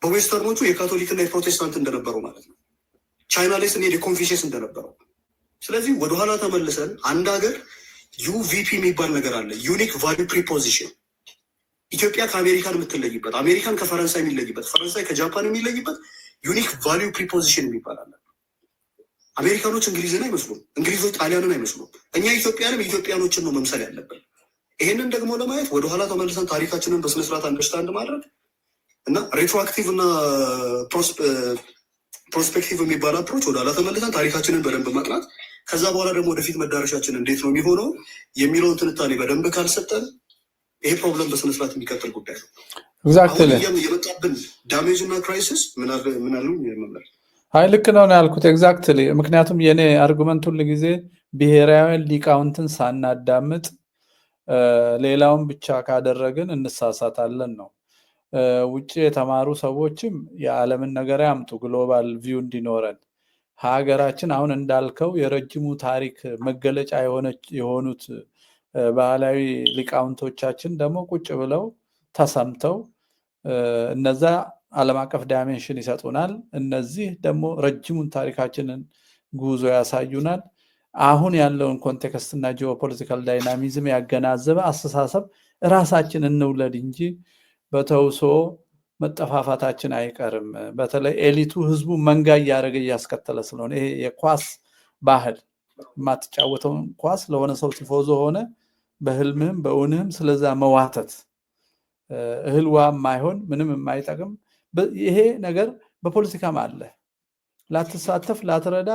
በዌስተርኖቹ የካቶሊክና የፕሮቴስታንት እንደነበረው ማለት ነው። ቻይና ላይ ስንሄድ የኮንፊሽየስ እንደነበረው። ስለዚህ ወደኋላ ተመልሰን አንድ ሀገር ዩቪፒ የሚባል ነገር አለ፣ ዩኒክ ቫሉ ፕሪፖዚሽን። ኢትዮጵያ ከአሜሪካን የምትለይበት፣ አሜሪካን ከፈረንሳይ የሚለይበት፣ ፈረንሳይ ከጃፓን የሚለይበት ዩኒክ ቫሉ ፕሪፖዚሽን የሚባል አለ። አሜሪካኖች እንግሊዝን አይመስሉም፣ እንግሊዞች ጣሊያንን አይመስሉም። እኛ ኢትዮጵያንም ኢትዮጵያኖችን ነው መምሰል ያለብን። ይሄንን ደግሞ ለማየት ወደኋላ ተመልሰን ታሪካችንን በስነስርዓት አንደርስታንድ ማድረግ እና ሬትሮአክቲቭ እና ፕሮስፔክቲቭ የሚባል አፕሮች ወደኋላ ተመልሰን ታሪካችንን በደንብ ማጥናት፣ ከዛ በኋላ ደግሞ ወደፊት መዳረሻችን እንዴት ነው የሚሆነው የሚለውን ትንታኔ በደንብ ካልሰጠን ይሄ ፕሮብለም በስነስርዓት የሚቀጥል ጉዳይ ነው። አሁን የመጣብን ዳሜጅ እና ክራይሲስ ምን አሉ መመር ልክ ነው ያልኩት ኤግዛክትሊ። ምክንያቱም የኔ አርጉመንት ሁል ጊዜ ብሔራዊ ሊቃውንትን ሳናዳምጥ ሌላውን ብቻ ካደረግን እንሳሳታለን ነው። ውጭ የተማሩ ሰዎችም የዓለምን ነገር ያምጡ፣ ግሎባል ቪው እንዲኖረን። ሀገራችን አሁን እንዳልከው የረጅሙ ታሪክ መገለጫ የሆኑት ባህላዊ ሊቃውንቶቻችን ደግሞ ቁጭ ብለው ተሰምተው እነዛ ዓለም አቀፍ ዳይሜንሽን ይሰጡናል። እነዚህ ደግሞ ረጅሙን ታሪካችንን ጉዞ ያሳዩናል። አሁን ያለውን ኮንቴክስት እና ጂኦፖለቲካል ዳይናሚዝም ያገናዘበ አስተሳሰብ ራሳችን እንውለድ እንጂ በተውሶ መጠፋፋታችን አይቀርም። በተለይ ኤሊቱ ህዝቡ መንጋ እያደረገ እያስከተለ ስለሆነ ይሄ የኳስ ባህል የማትጫወተውን ኳስ ለሆነ ሰው ቲፎዞ ሆነ በህልምህም በእውንህም ስለዛ መዋተት እህል ውሃ የማይሆን ምንም የማይጠቅም ይሄ ነገር በፖለቲካም አለ። ላትሳተፍ ላትረዳ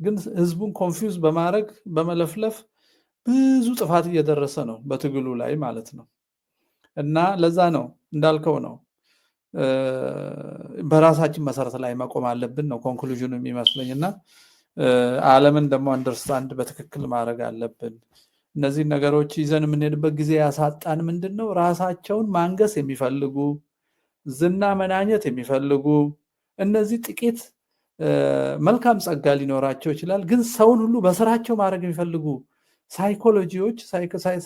ግን ህዝቡን ኮንፊውዝ በማድረግ በመለፍለፍ ብዙ ጥፋት እየደረሰ ነው በትግሉ ላይ ማለት ነው። እና ለዛ ነው እንዳልከው ነው በራሳችን መሰረት ላይ መቆም አለብን ነው ኮንክሉዥኑ የሚመስለኝ። እና ዓለምን ደግሞ አንደርስታንድ በትክክል ማድረግ አለብን። እነዚህ ነገሮች ይዘን የምንሄድበት ጊዜ ያሳጣን ምንድነው? ራሳቸውን ማንገስ የሚፈልጉ ዝና መናኘት የሚፈልጉ እነዚህ ጥቂት መልካም ጸጋ ሊኖራቸው ይችላል፣ ግን ሰውን ሁሉ በስራቸው ማድረግ የሚፈልጉ ሳይኮሎጂዎች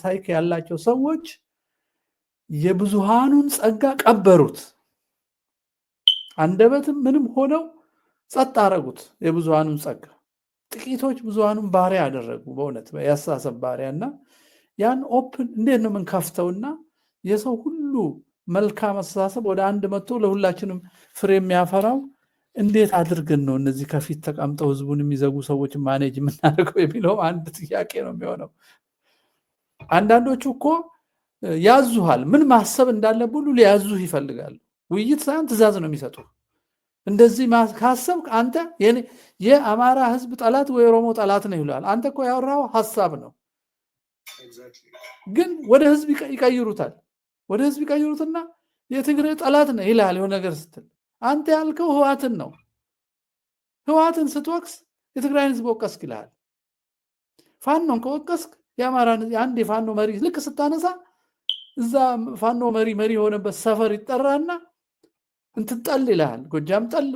ሳይክ ያላቸው ሰዎች የብዙሃኑን ጸጋ ቀበሩት። አንደበትም ምንም ሆነው ጸጥ አረጉት የብዙሃኑን ጸጋ። ጥቂቶች ብዙሃኑን ባሪያ ያደረጉ በእውነት ያስተሳሰብ ባሪያና ያን ኦፕን እንዴት ነው የምንከፍተውና የሰው ሁሉ መልካም አስተሳሰብ ወደ አንድ መጥቶ ለሁላችንም ፍሬ የሚያፈራው እንዴት አድርገን ነው እነዚህ ከፊት ተቀምጠው ህዝቡን የሚዘጉ ሰዎች ማኔጅ የምናደርገው የሚለው አንድ ጥያቄ ነው የሚሆነው። አንዳንዶቹ እኮ ያዙሃል፣ ምን ማሰብ እንዳለብህ ሁሉ ሊያዙህ ይፈልጋሉ። ውይይት ሳይሆን ትእዛዝ ነው የሚሰጡ። እንደዚህ ካሰብክ አንተ የአማራ ህዝብ ጠላት ወይ ኦሮሞ ጠላት ነው ይላል። አንተ እኮ ያወራው ሐሳብ ነው፣ ግን ወደ ህዝብ ይቀይሩታል። ወደ ህዝብ ይቀይሩትና የትግራይ ጠላት ነው ይላል የሆነ ነገር ስትል፣ አንተ ያልከው ህዋትን ነው። ህዋትን ስትወቅስ የትግራይን ህዝብ ወቀስክ ይላል። ፋኖን ከወቀስክ የአማራን አንድ የፋኖ መሪ ልክ ስታነሳ እዛ ፋኖ መሪ የሆነበት ሰፈር ይጠራና እንትን ጠል ይላል። ጎጃም ጠል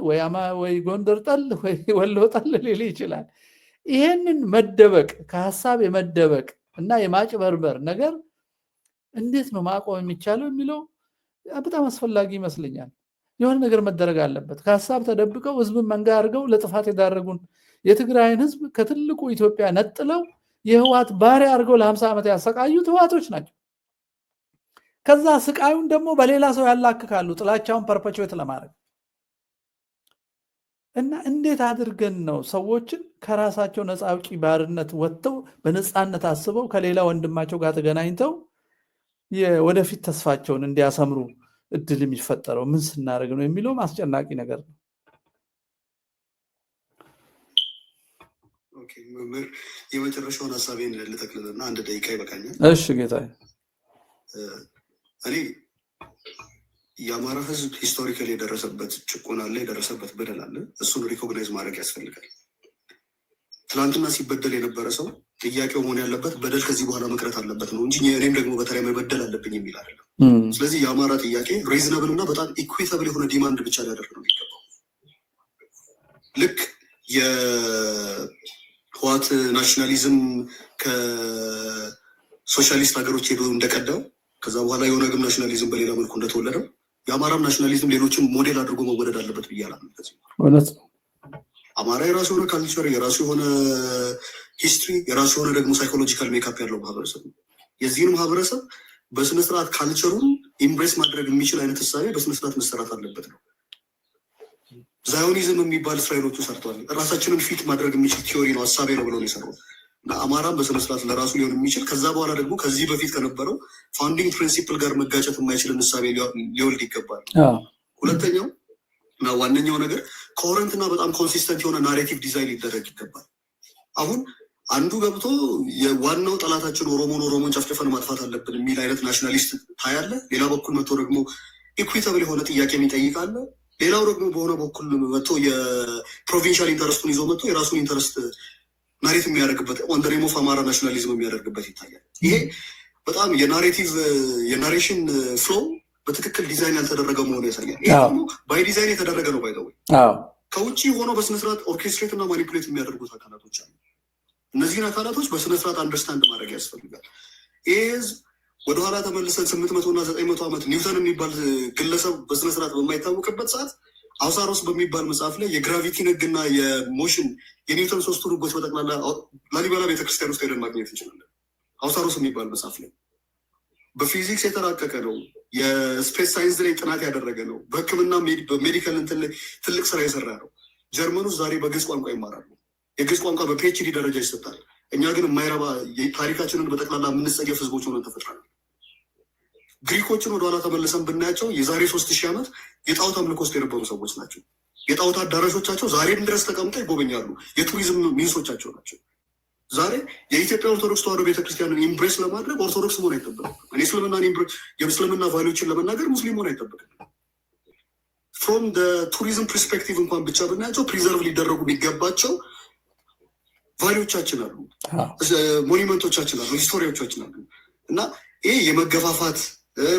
ወይ ጎንደር ጠል ወይ ወሎ ጠል ሊል ይችላል። ይሄንን መደበቅ ከሐሳብ የመደበቅ እና የማጭበርበር ነገር እንዴት ነው ማቆም የሚቻለው የሚለው በጣም አስፈላጊ ይመስለኛል። የሆነ ነገር መደረግ አለበት። ከሐሳብ ተደብቀው ህዝብን መንጋ አድርገው ለጥፋት የዳረጉን የትግራይን ህዝብ ከትልቁ ኢትዮጵያ ነጥለው የህዋት ባሪያ አድርገው ለ50 ዓመት ያሰቃዩት ህዋቶች ናቸው። ከዛ ስቃዩን ደግሞ በሌላ ሰው ያላክካሉ ጥላቻውን ፐርፐቹዌት ለማድረግ እና እንዴት አድርገን ነው ሰዎችን ከራሳቸው ነፃ አውጪ ባርነት ወጥተው በነፃነት አስበው ከሌላ ወንድማቸው ጋር ተገናኝተው የወደፊት ተስፋቸውን እንዲያሰምሩ እድል የሚፈጠረው? ምን ስናደርግ ነው የሚለው አስጨናቂ ነገር ነው። ኦኬ መምህር፣ የመጨረሻውን ሐሳቤን ልጠቅልልና 1 ደቂቃ ይበቃኛል። እሺ ጌታዬ። እኔ የአማራ ህዝብ ሂስቶሪካሊ የደረሰበት ጭቆና አለ፣ የደረሰበት በደል አለ። እሱን ሪኮግናይዝ ማድረግ ያስፈልጋል። ትናንትና ሲበደል የነበረ ሰው ጥያቄው መሆን ያለበት በደል ከዚህ በኋላ መቅረት አለበት ነው እንጂ እኔም ደግሞ በተለይ መበደል አለብኝ የሚል አይደለም። ስለዚህ የአማራ ጥያቄ ሪዝነብል እና በጣም ኢኩዊታብል የሆነ ዲማንድ ብቻ ሊያደርግ ነው የሚገባው። ልክ የህዋት ናሽናሊዝም ከሶሻሊስት ሀገሮች ሄዶ እንደቀዳው ከዛ በኋላ የኦነግም ናሽናሊዝም በሌላ መልኩ እንደተወለደው የአማራም ናሽናሊዝም ሌሎችን ሞዴል አድርጎ መወለድ አለበት ብዬ አላምንም። ከዚህ አማራ የራሱ የሆነ ካልቸር፣ የራሱ የሆነ ሂስትሪ፣ የራሱ የሆነ ደግሞ ሳይኮሎጂካል ሜካፕ ያለው ማህበረሰብ ነው። የዚህን ማህበረሰብ በስነስርዓት ካልቸሩን ኢምብሬስ ማድረግ የሚችል አይነት እሳቤ በስነስርዓት መሰራት አለበት ነው። ዛዮኒዝም የሚባል እስራኤሎቹ ሰርተዋል። ራሳችንን ፊት ማድረግ የሚችል ቲዮሪ ነው፣ ሀሳቤ ነው ብለው ነው የሰሩት። አማራም በስነስርዓት ለራሱ ሊሆን የሚችል ከዛ በኋላ ደግሞ ከዚህ በፊት ከነበረው ፋውንዲንግ ፕሪንሲፕል ጋር መጋጨት የማይችልን እሳቤ ሊወልድ ይገባል። ሁለተኛው እና ዋነኛው ነገር ኮረንት እና በጣም ኮንሲስተንት የሆነ ናሬቲቭ ዲዛይን ሊደረግ ይገባል። አሁን አንዱ ገብቶ የዋናው ጠላታችን ኦሮሞን ጨፍጭፈን ማጥፋት አለብን የሚል አይነት ናሽናሊስት ታያለ። ሌላ በኩል መጥቶ ደግሞ ኢኩዊታብል የሆነ ጥያቄ የሚጠይቃለ። ሌላው ደግሞ በሆነ በኩል መጥቶ የፕሮቪንሻል ኢንተረስቱን ይዞ መጥቶ የራሱን ኢንተረስት ናሬት የሚያደርግበት ኦን ዘ ኔም ኦፍ አማራ ናሽናሊዝም የሚያደርግበት ይታያል። ይሄ በጣም የናሬሽን ፍሎው በትክክል ዲዛይን ያልተደረገ መሆኑ ያሳያል። ይሄ ደግሞ ባይ ዲዛይን የተደረገ ነው። ባይ ዘ ወይ ከውጭ ሆኖ በስነስርዓት ኦርኬስትሬት እና ማኒፑሌት የሚያደርጉት አካላቶች አሉ። እነዚህን አካላቶች በስነስርዓት አንደርስታንድ ማድረግ ያስፈልጋል። ይህ ህዝብ ወደኋላ ተመልሰን 800 እና 900 ዓመት ኒውተን የሚባል ግለሰብ በስነስርዓት በማይታወቅበት ሰዓት አውሳሮስ በሚባል መጽሐፍ ላይ የግራቪቲን ህግና የሞሽን የኒውተን 3ቱ ህጎች በጠቅላላ ላሊበላ ቤተክርስቲያን ውስጥ ሄደን ማግኘት እንችላለን። አውሳሮስ የሚባል መጽሐፍ ላይ በፊዚክስ የተራቀቀ ነው። የስፔስ ሳይንስ ላይ ጥናት ያደረገ ነው። በህክምና በሜዲካል እንትን ላይ ትልቅ ስራ የሰራ ነው። ጀርመን ውስጥ ዛሬ በግዕዝ ቋንቋ ይማራሉ። የግዕዝ ቋንቋ በፒኤችዲ ደረጃ ይሰጣል። እኛ ግን የማይረባ ታሪካችንን በጠቅላላ የምንጸየፍ ህዝቦች ሆነን ተፈጥረናል። ግሪኮችን ወደኋላ ተመልሰን ብናያቸው የዛሬ 3000 ዓመት የጣዖት አምልኮ ውስጥ የነበሩ ሰዎች ናቸው። የጣዖት አዳራሾቻቸው ዛሬም ድረስ ተቀምጠው ይጎበኛሉ። የቱሪዝም ሚንሶቻቸው ናቸው። ዛሬ የኢትዮጵያ ኦርቶዶክስ ተዋሕዶ ቤተክርስቲያንን ኢምፕሬስ ለማድረግ ኦርቶዶክስ መሆን አይጠበቅም። እኔ የእስልምና ቫሊዎችን ለመናገር ሙስሊም መሆን አይጠበቅም። ፍሮም ቱሪዝም ፐርስፔክቲቭ እንኳን ብቻ ብናያቸው ፕሪዘርቭ ሊደረጉ የሚገባቸው ቫሊዎቻችን አሉ፣ ሞኒመንቶቻችን አሉ፣ ሂስቶሪዎቻችን አሉ እና ይህ የመገፋፋት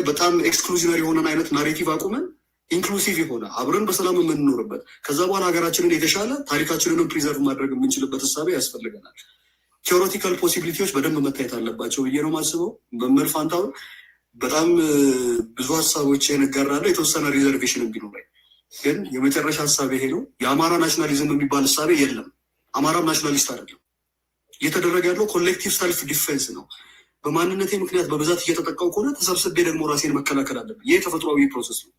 በጣም ኤክስክሉዥነሪ የሆነን አይነት ናሬቲቭ አቁመን ኢንክሉሲቭ የሆነ አብረን በሰላም የምንኖርበት ከዛ በኋላ ሀገራችንን የተሻለ ታሪካችንንም ፕሪዘርቭ ማድረግ የምንችልበት እሳቤ ያስፈልገናል። ቴዎሬቲካል ፖሲቢሊቲዎች በደንብ መታየት አለባቸው ብዬ ነው የማስበው። መምህር ፋንታሁን በጣም ብዙ ሀሳቦች እጋራለሁ። የተወሰነ ሪዘርቬሽን ቢኖረኝ ግን የመጨረሻ ሀሳቤ ይሄ ነው። የአማራ ናሽናሊዝም የሚባል እሳቤ የለም። አማራም ናሽናሊስት አይደለም። እየተደረገ ያለው ኮሌክቲቭ ሰልፍ ዲፌንስ ነው። በማንነቴ ምክንያት በብዛት እየተጠቃው ከሆነ ተሰብስቤ ደግሞ ራሴን መከላከል አለብን። ይህ ተፈጥሯዊ ፕሮሰስ ነው።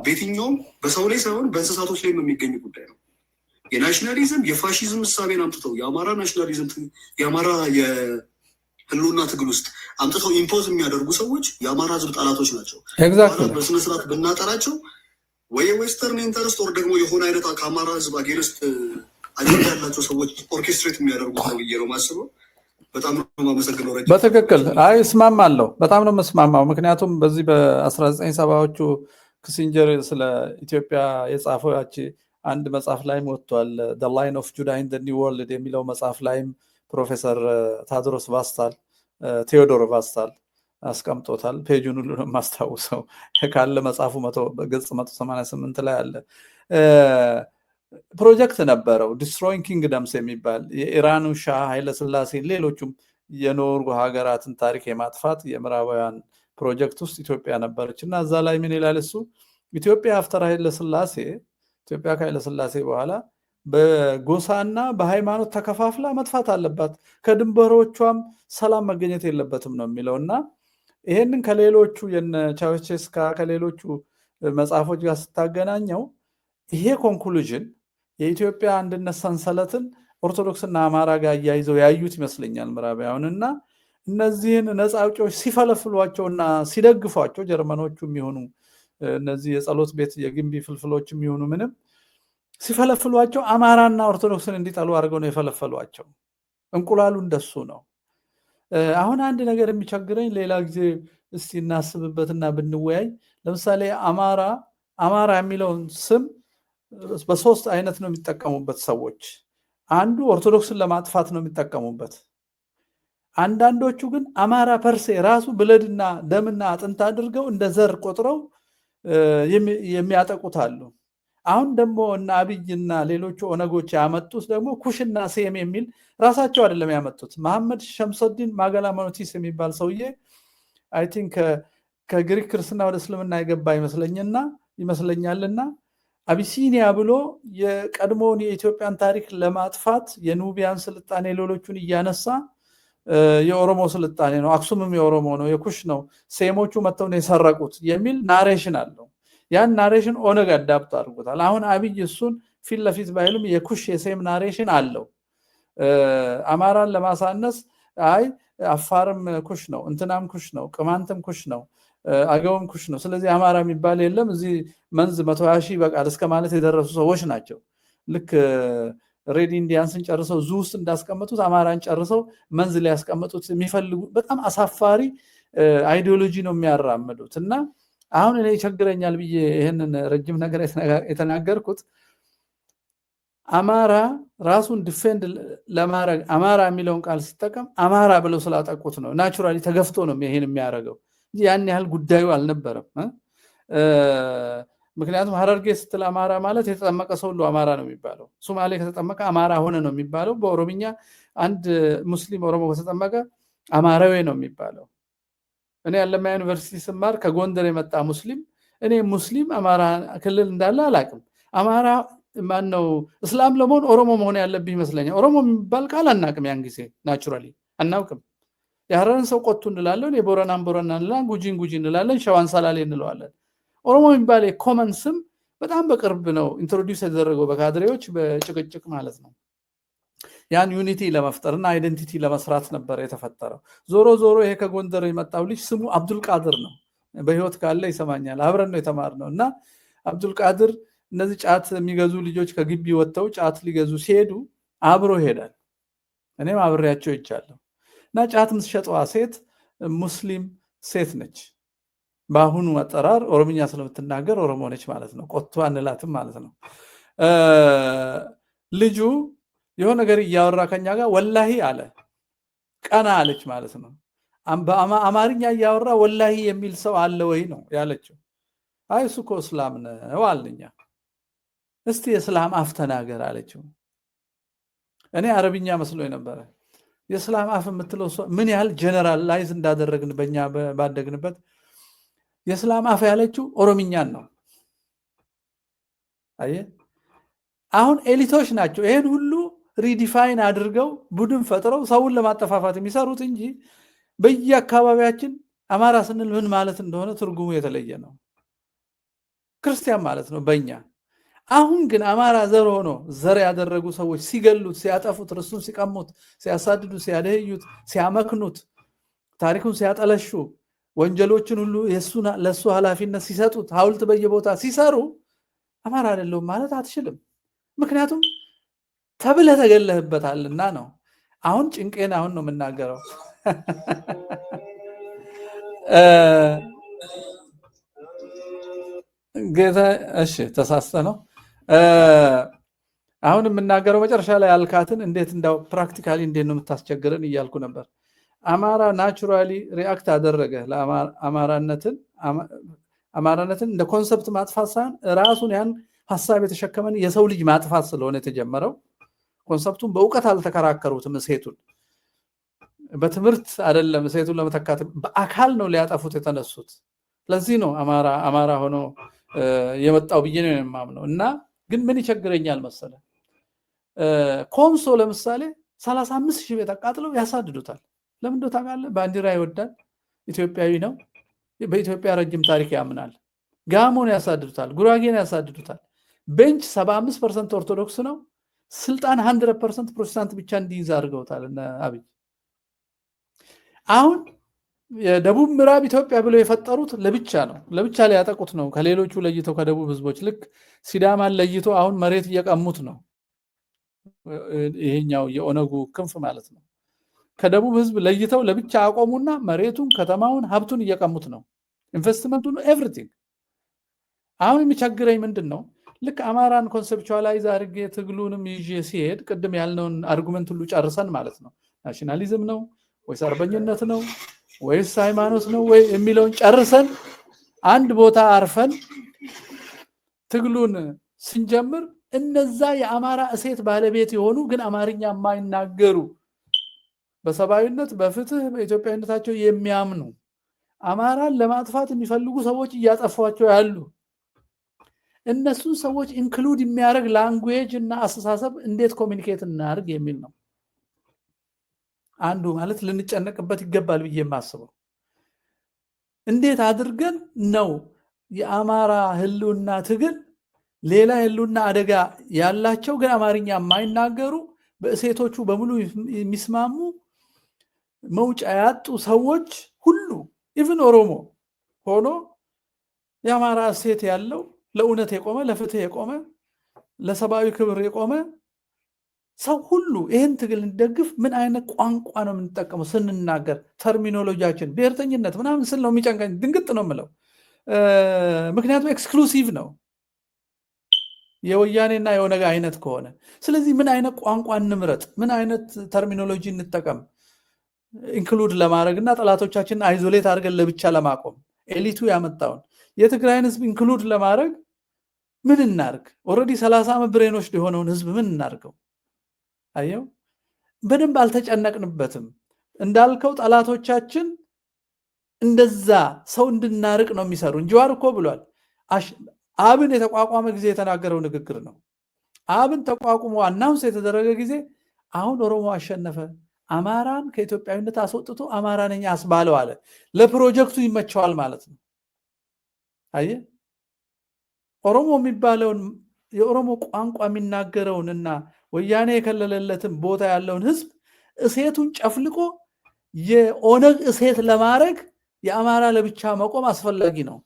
በየትኛውም በሰው ላይ ሳይሆን በእንስሳቶች ላይ የሚገኝ ጉዳይ ነው። የናሽናሊዝም የፋሽዝም እሳቤን አምጥተው የአማራ ናሽናሊዝም የአማራ የህልውና ትግል ውስጥ አምጥተው ኢምፖዝ የሚያደርጉ ሰዎች የአማራ ህዝብ ጠላቶች ናቸው። በስነስርዓት ብናጠራቸው ወይ ዌስተርን ኢንተረስት ወር ደግሞ የሆነ አይነት ከአማራ ህዝብ አጌንስት አጀንዳ ያላቸው ሰዎች ኦርኬስትሬት የሚያደርጉት ነው ብዬ ነው ማስበው። በጣም ነው የማመሰግነው። በትክክል አይ እስማማለሁ። በጣም ነው የምስማማው። ምክንያቱም በዚህ በ1970ዎቹ ክሲንጀር ስለ ኢትዮጵያ የጻፈው ያቺ አንድ መጽሐፍ ላይም ወጥቷል። the line of Judah in the new world የሚለው መጽሐፍ ላይም ፕሮፌሰር ታድሮስ ቫስታል ቴዎዶር ቫስታል አስቀምጦታል። ፔጁን ሁሉ ነው የማስታውሰው ካለ መጽሐፉ ገጽ 188 ላይ አለ። ፕሮጀክት ነበረው ዲስትሮይንግ ኪንግደምስ የሚባል የኢራኑ ሻህ ኃይለስላሴ ሌሎቹም የኖሩ ሀገራትን ታሪክ የማጥፋት የምዕራባውያን ፕሮጀክት ውስጥ ኢትዮጵያ ነበረች እና እዛ ላይ ምን ይላል እሱ ኢትዮጵያ አፍተር ኃይለስላሴ ኢትዮጵያ ከኃይለስላሴ በኋላ በጎሳና በሃይማኖት ተከፋፍላ መጥፋት አለባት፣ ከድንበሮቿም ሰላም መገኘት የለበትም ነው የሚለው እና ይሄንን ከሌሎቹ የነ ቻውቼስካ ከሌሎቹ መጽሐፎች ጋር ስታገናኘው ይሄ ኮንክሉዥን የኢትዮጵያ አንድነት ሰንሰለትን ኦርቶዶክስና አማራ ጋር እያይዘው ያዩት ይመስለኛል ምዕራባውያን እና እነዚህን ነፃ አውጪዎች ሲፈለፍሏቸውና ሲደግፏቸው ጀርመኖቹ የሚሆኑ እነዚህ የጸሎት ቤት የግንቢ ፍልፍሎች የሚሆኑ ምንም ሲፈለፍሏቸው አማራና ኦርቶዶክስን እንዲጠሉ አድርገው ነው የፈለፈሏቸው። እንቁላሉ እንደሱ ነው። አሁን አንድ ነገር የሚቸግረኝ ሌላ ጊዜ እስቲ እናስብበትና ብንወያይ፣ ለምሳሌ አማራ የሚለውን ስም በሶስት አይነት ነው የሚጠቀሙበት ሰዎች። አንዱ ኦርቶዶክስን ለማጥፋት ነው የሚጠቀሙበት። አንዳንዶቹ ግን አማራ ፐርሴ ራሱ ብለድና ደምና አጥንት አድርገው እንደ ዘር ቆጥረው የሚያጠቁት አሉ። አሁን ደግሞ እና አብይና ሌሎቹ ኦነጎች ያመጡት ደግሞ ኩሽና ሴም የሚል ራሳቸው አይደለም ያመጡት። መሐመድ ሸምሰዲን ማገላማኖቲስ የሚባል ሰውዬ አይ ቲንክ ከግሪክ ክርስትና ወደ እስልምና የገባ ይመስለኛልና አቢሲኒያ ብሎ የቀድሞውን የኢትዮጵያን ታሪክ ለማጥፋት የኑቢያን ስልጣኔ ሌሎቹን እያነሳ የኦሮሞ ስልጣኔ ነው፣ አክሱምም የኦሮሞ ነው፣ የኩሽ ነው፣ ሴሞቹ መጥተው ነው የሰረቁት የሚል ናሬሽን አለው። ያን ናሬሽን ኦነግ አዳፕት አድርጎታል። አሁን አብይ እሱን ፊት ለፊት ባይልም የኩሽ የሴም ናሬሽን አለው። አማራን ለማሳነስ አይ አፋርም ኩሽ ነው፣ እንትናም ኩሽ ነው፣ ቅማንትም ኩሽ ነው፣ አገውም ኩሽ ነው፣ ስለዚህ አማራ የሚባል የለም፣ እዚህ መንዝ 120 ሺህ በቃል እስከ ማለት የደረሱ ሰዎች ናቸው። ልክ ሬድ ኢንዲያንስን ጨርሰው ዙ ውስጥ እንዳስቀመጡት አማራን ጨርሰው መንዝ ሊያስቀምጡት የሚፈልጉ በጣም አሳፋሪ አይዲዮሎጂ ነው የሚያራምዱት። እና አሁን እኔ ይቸግረኛል ብዬ ይህንን ረጅም ነገር የተናገርኩት አማራ ራሱን ዲፌንድ ለማድረግ አማራ የሚለውን ቃል ሲጠቀም አማራ ብለው ስላጠቁት ነው። ናቹራሊ ተገፍቶ ነው ይሄን የሚያደርገው። ያን ያህል ጉዳዩ አልነበረም። ምክንያቱም ሐረርጌ ስትል አማራ ማለት የተጠመቀ ሰው ሁሉ አማራ ነው የሚባለው። ሶማሌ ከተጠመቀ አማራ ሆነ ነው የሚባለው። በኦሮምኛ አንድ ሙስሊም ኦሮሞ ከተጠመቀ አማራዊ ነው የሚባለው። እኔ አለማ ዩኒቨርሲቲ ስማር ከጎንደር የመጣ ሙስሊም እኔ ሙስሊም አማራ ክልል እንዳለ አላቅም። አማራ ማን ነው እስላም ለመሆን ኦሮሞ መሆን ያለብህ ይመስለኛል። ኦሮሞ የሚባል ቃል አናቅም፣ ያን ጊዜ ናቹራሊ አናውቅም። የሐረርን ሰው ቆቱ እንላለን፣ የቦረናን ቦረና እንላለን፣ ጉጂን ጉጂ እንላለን፣ ሸዋን ሰላሌ እንለዋለን። ኦሮሞ የሚባል የኮመን ስም በጣም በቅርብ ነው ኢንትሮዲውስ የተደረገው በካድሬዎች በጭቅጭቅ ማለት ነው። ያን ዩኒቲ ለመፍጠርና አይደንቲቲ ለመስራት ነበር የተፈጠረው። ዞሮ ዞሮ ይሄ ከጎንደር የመጣው ልጅ ስሙ አብዱልቃድር ነው። በህይወት ካለ ይሰማኛል። አብረን ነው የተማርነው እና አብዱልቃድር እነዚህ ጫት የሚገዙ ልጆች ከግቢ ወጥተው ጫት ሊገዙ ሲሄዱ አብሮ ይሄዳል። እኔም አብሬያቸው ይቻለሁ። እና ጫት የምትሸጠዋ ሴት ሙስሊም ሴት ነች። በአሁኑ አጠራር ኦሮምኛ ስለምትናገር ኦሮሞ ነች ማለት ነው። ቆቶ አንላትም ማለት ነው። ልጁ የሆነ ነገር እያወራ ከኛ ጋር ወላሂ አለ። ቀና አለች ማለት ነው። በአማርኛ እያወራ ወላሂ የሚል ሰው አለ ወይ ነው ያለችው። አይ እሱ እኮ እስላም ነው አልኛ። እስቲ የእስላም አፍ ተናገር አለችው። እኔ አረብኛ መስሎኝ ነበረ። የእስላም አፍ የምትለው ምን ያህል ጀነራላይዝ እንዳደረግን በእኛ ባደግንበት የእስላም አፍ ያለችው ኦሮምኛን ነው። አየ አሁን ኤሊቶች ናቸው ይሄን ሁሉ ሪዲፋይን አድርገው ቡድን ፈጥረው ሰውን ለማጠፋፋት የሚሰሩት እንጂ በየአካባቢያችን አማራ ስንል ምን ማለት እንደሆነ ትርጉሙ የተለየ ነው። ክርስቲያን ማለት ነው በእኛ። አሁን ግን አማራ ዘር ሆኖ ዘር ያደረጉ ሰዎች ሲገሉት፣ ሲያጠፉት፣ ርስቱን ሲቀሙት፣ ሲያሳድዱ፣ ሲያደህዩት፣ ሲያመክኑት፣ ታሪኩን ሲያጠለሹ፣ ወንጀሎችን ሁሉ ለሱ ኃላፊነት ሲሰጡት፣ ሐውልት በየቦታ ሲሰሩ አማራ አይደለሁም ማለት አትችልም። ምክንያቱም ተብለህ ተገለህበታልና ነው። አሁን ጭንቄን አሁን ነው የምናገረው። ጌታ እሺ ተሳስተ ነው አሁን የምናገረው። መጨረሻ ላይ ያልካትን እንዴት እንዳው ፕራክቲካሊ እንዴት ነው የምታስቸግረን እያልኩ ነበር። አማራ ናቹራሊ ሪአክት አደረገ ለአማራነትን እንደ ኮንሰፕት ማጥፋት ሳይሆን ራሱን ያን ሀሳብ የተሸከመን የሰው ልጅ ማጥፋት ስለሆነ የተጀመረው። ኮንሰፕቱን በእውቀት አልተከራከሩትም። እሴቱን በትምህርት አይደለም እሴቱን ለመተካት በአካል ነው ሊያጠፉት የተነሱት። ለዚህ ነው አማራ ሆኖ የመጣው ብዬ ነው የማምነው። እና ግን ምን ይቸግረኛል መሰለ፣ ኮንሶ ለምሳሌ 35,000 ቤት አቃጥለው ያሳድዱታል። ለምን እንደው ታውቃለህ? ባንዲራ ይወዳል፣ ኢትዮጵያዊ ነው፣ በኢትዮጵያ ረጅም ታሪክ ያምናል። ጋሞን ያሳድዱታል፣ ጉራጌን ያሳድዱታል። ቤንች 75% ኦርቶዶክስ ነው፣ ስልጣን 100% ፕሮቴስታንት ብቻ እንዲይዝ አድርገውታል እነ አብይ። አሁን የደቡብ ምዕራብ ኢትዮጵያ ብለው የፈጠሩት ለብቻ ነው፣ ለብቻ ሊያጠቁት ነው። ከሌሎቹ ለይተው ከደቡብ ህዝቦች ልክ ሲዳማን ለይቶ አሁን መሬት እየቀሙት ነው። ይሄኛው የኦነጉ ክንፍ ማለት ነው። ከደቡብ ህዝብ ለይተው ለብቻ አቆሙና መሬቱን፣ ከተማውን፣ ሀብቱን እየቀሙት ነው። ኢንቨስትመንቱን፣ ኤቭሪቲንግ። አሁን የሚቸግረኝ ምንድን ነው? ልክ አማራን ኮንሴፕቹዋላይዝ አድርጌ ትግሉንም ይዤ ሲሄድ ቅድም ያልነውን አርጉመንት ሁሉ ጨርሰን ማለት ነው። ናሽናሊዝም ነው ወይስ አርበኝነት ነው ወይስ ሃይማኖት ነው ወይ የሚለውን ጨርሰን አንድ ቦታ አርፈን ትግሉን ስንጀምር እነዛ የአማራ እሴት ባለቤት የሆኑ ግን አማርኛ የማይናገሩ በሰብአዊነት፣ በፍትህ፣ በኢትዮጵያዊነታቸው የሚያምኑ አማራን ለማጥፋት የሚፈልጉ ሰዎች እያጠፏቸው ያሉ እነሱን ሰዎች ኢንክሉድ የሚያደርግ ላንጉዌጅ እና አስተሳሰብ እንዴት ኮሚኒኬት እናደርግ የሚል ነው አንዱ ማለት ልንጨነቅበት ይገባል ብዬ የማስበው። እንዴት አድርገን ነው የአማራ ህልውና ትግል ሌላ ህልውና አደጋ ያላቸው ግን አማርኛ የማይናገሩ በእሴቶቹ በሙሉ የሚስማሙ መውጫ ያጡ ሰዎች ሁሉ ኢቭን ኦሮሞ ሆኖ የአማራ እሴት ያለው ለእውነት የቆመ ለፍትህ የቆመ ለሰብአዊ ክብር የቆመ ሰው ሁሉ ይህን ትግል እንደግፍ ምን አይነት ቋንቋ ነው የምንጠቀመው ስንናገር? ተርሚኖሎጂያችን ብሔርተኝነት ምናምን ስል ነው የሚጨንቀኝ። ድንግጥ ነው የምለው፣ ምክንያቱም ኤክስክሉሲቭ ነው የወያኔና የኦነግ አይነት ከሆነ። ስለዚህ ምን አይነት ቋንቋ እንምረጥ? ምን አይነት ተርሚኖሎጂ እንጠቀም ኢንክሉድ ለማድረግ እና ጠላቶቻችንን አይዞሌት አድርገን ለብቻ ለማቆም ኤሊቱ ያመጣውን የትግራይን ህዝብ ኢንክሉድ ለማድረግ ምን እናርግ? ኦልሬዲ 30 ዓመት ብሬኖች የሆነውን ህዝብ ምን እናርገው? አየው፣ በደንብ አልተጨነቅንበትም። እንዳልከው ጠላቶቻችን እንደዛ ሰው እንድናርቅ ነው የሚሰሩ። እንጂዋር እኮ ብሏል። አብን የተቋቋመ ጊዜ የተናገረው ንግግር ነው። አብን ተቋቁሞ አናውንስ የተደረገ ጊዜ አሁን ኦሮሞ አሸነፈ፣ አማራን ከኢትዮጵያዊነት አስወጥቶ አማራ ነኝ አስባለው አለ። ለፕሮጀክቱ ይመቸዋል ማለት ነው። አየ፣ ኦሮሞ የሚባለውን የኦሮሞ ቋንቋ የሚናገረውንና ወያኔ የከለለለትን ቦታ ያለውን ህዝብ እሴቱን ጨፍልቆ የኦነግ እሴት ለማድረግ የአማራ ለብቻ መቆም አስፈላጊ ነው።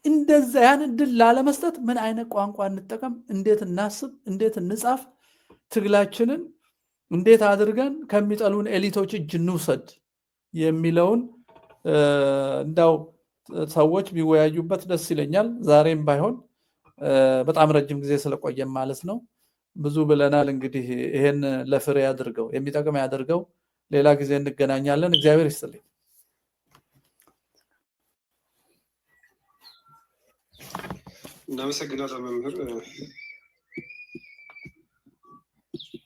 እንደዛ ያን እድል ላለመስጠት ምን አይነት ቋንቋ እንጠቀም? እንዴት እናስብ? እንዴት እንጻፍ? ትግላችንን እንዴት አድርገን ከሚጠሉን ኤሊቶች እጅ እንውሰድ የሚለውን እንዳው ሰዎች ቢወያዩበት ደስ ይለኛል። ዛሬም ባይሆን በጣም ረጅም ጊዜ ስለቆየም ማለት ነው። ብዙ ብለናል። እንግዲህ ይሄን ለፍሬ ያድርገው፣ የሚጠቅም ያድርገው። ሌላ ጊዜ እንገናኛለን። እግዚአብሔር ይስጥልኝ። እናመሰግናለን መምህር።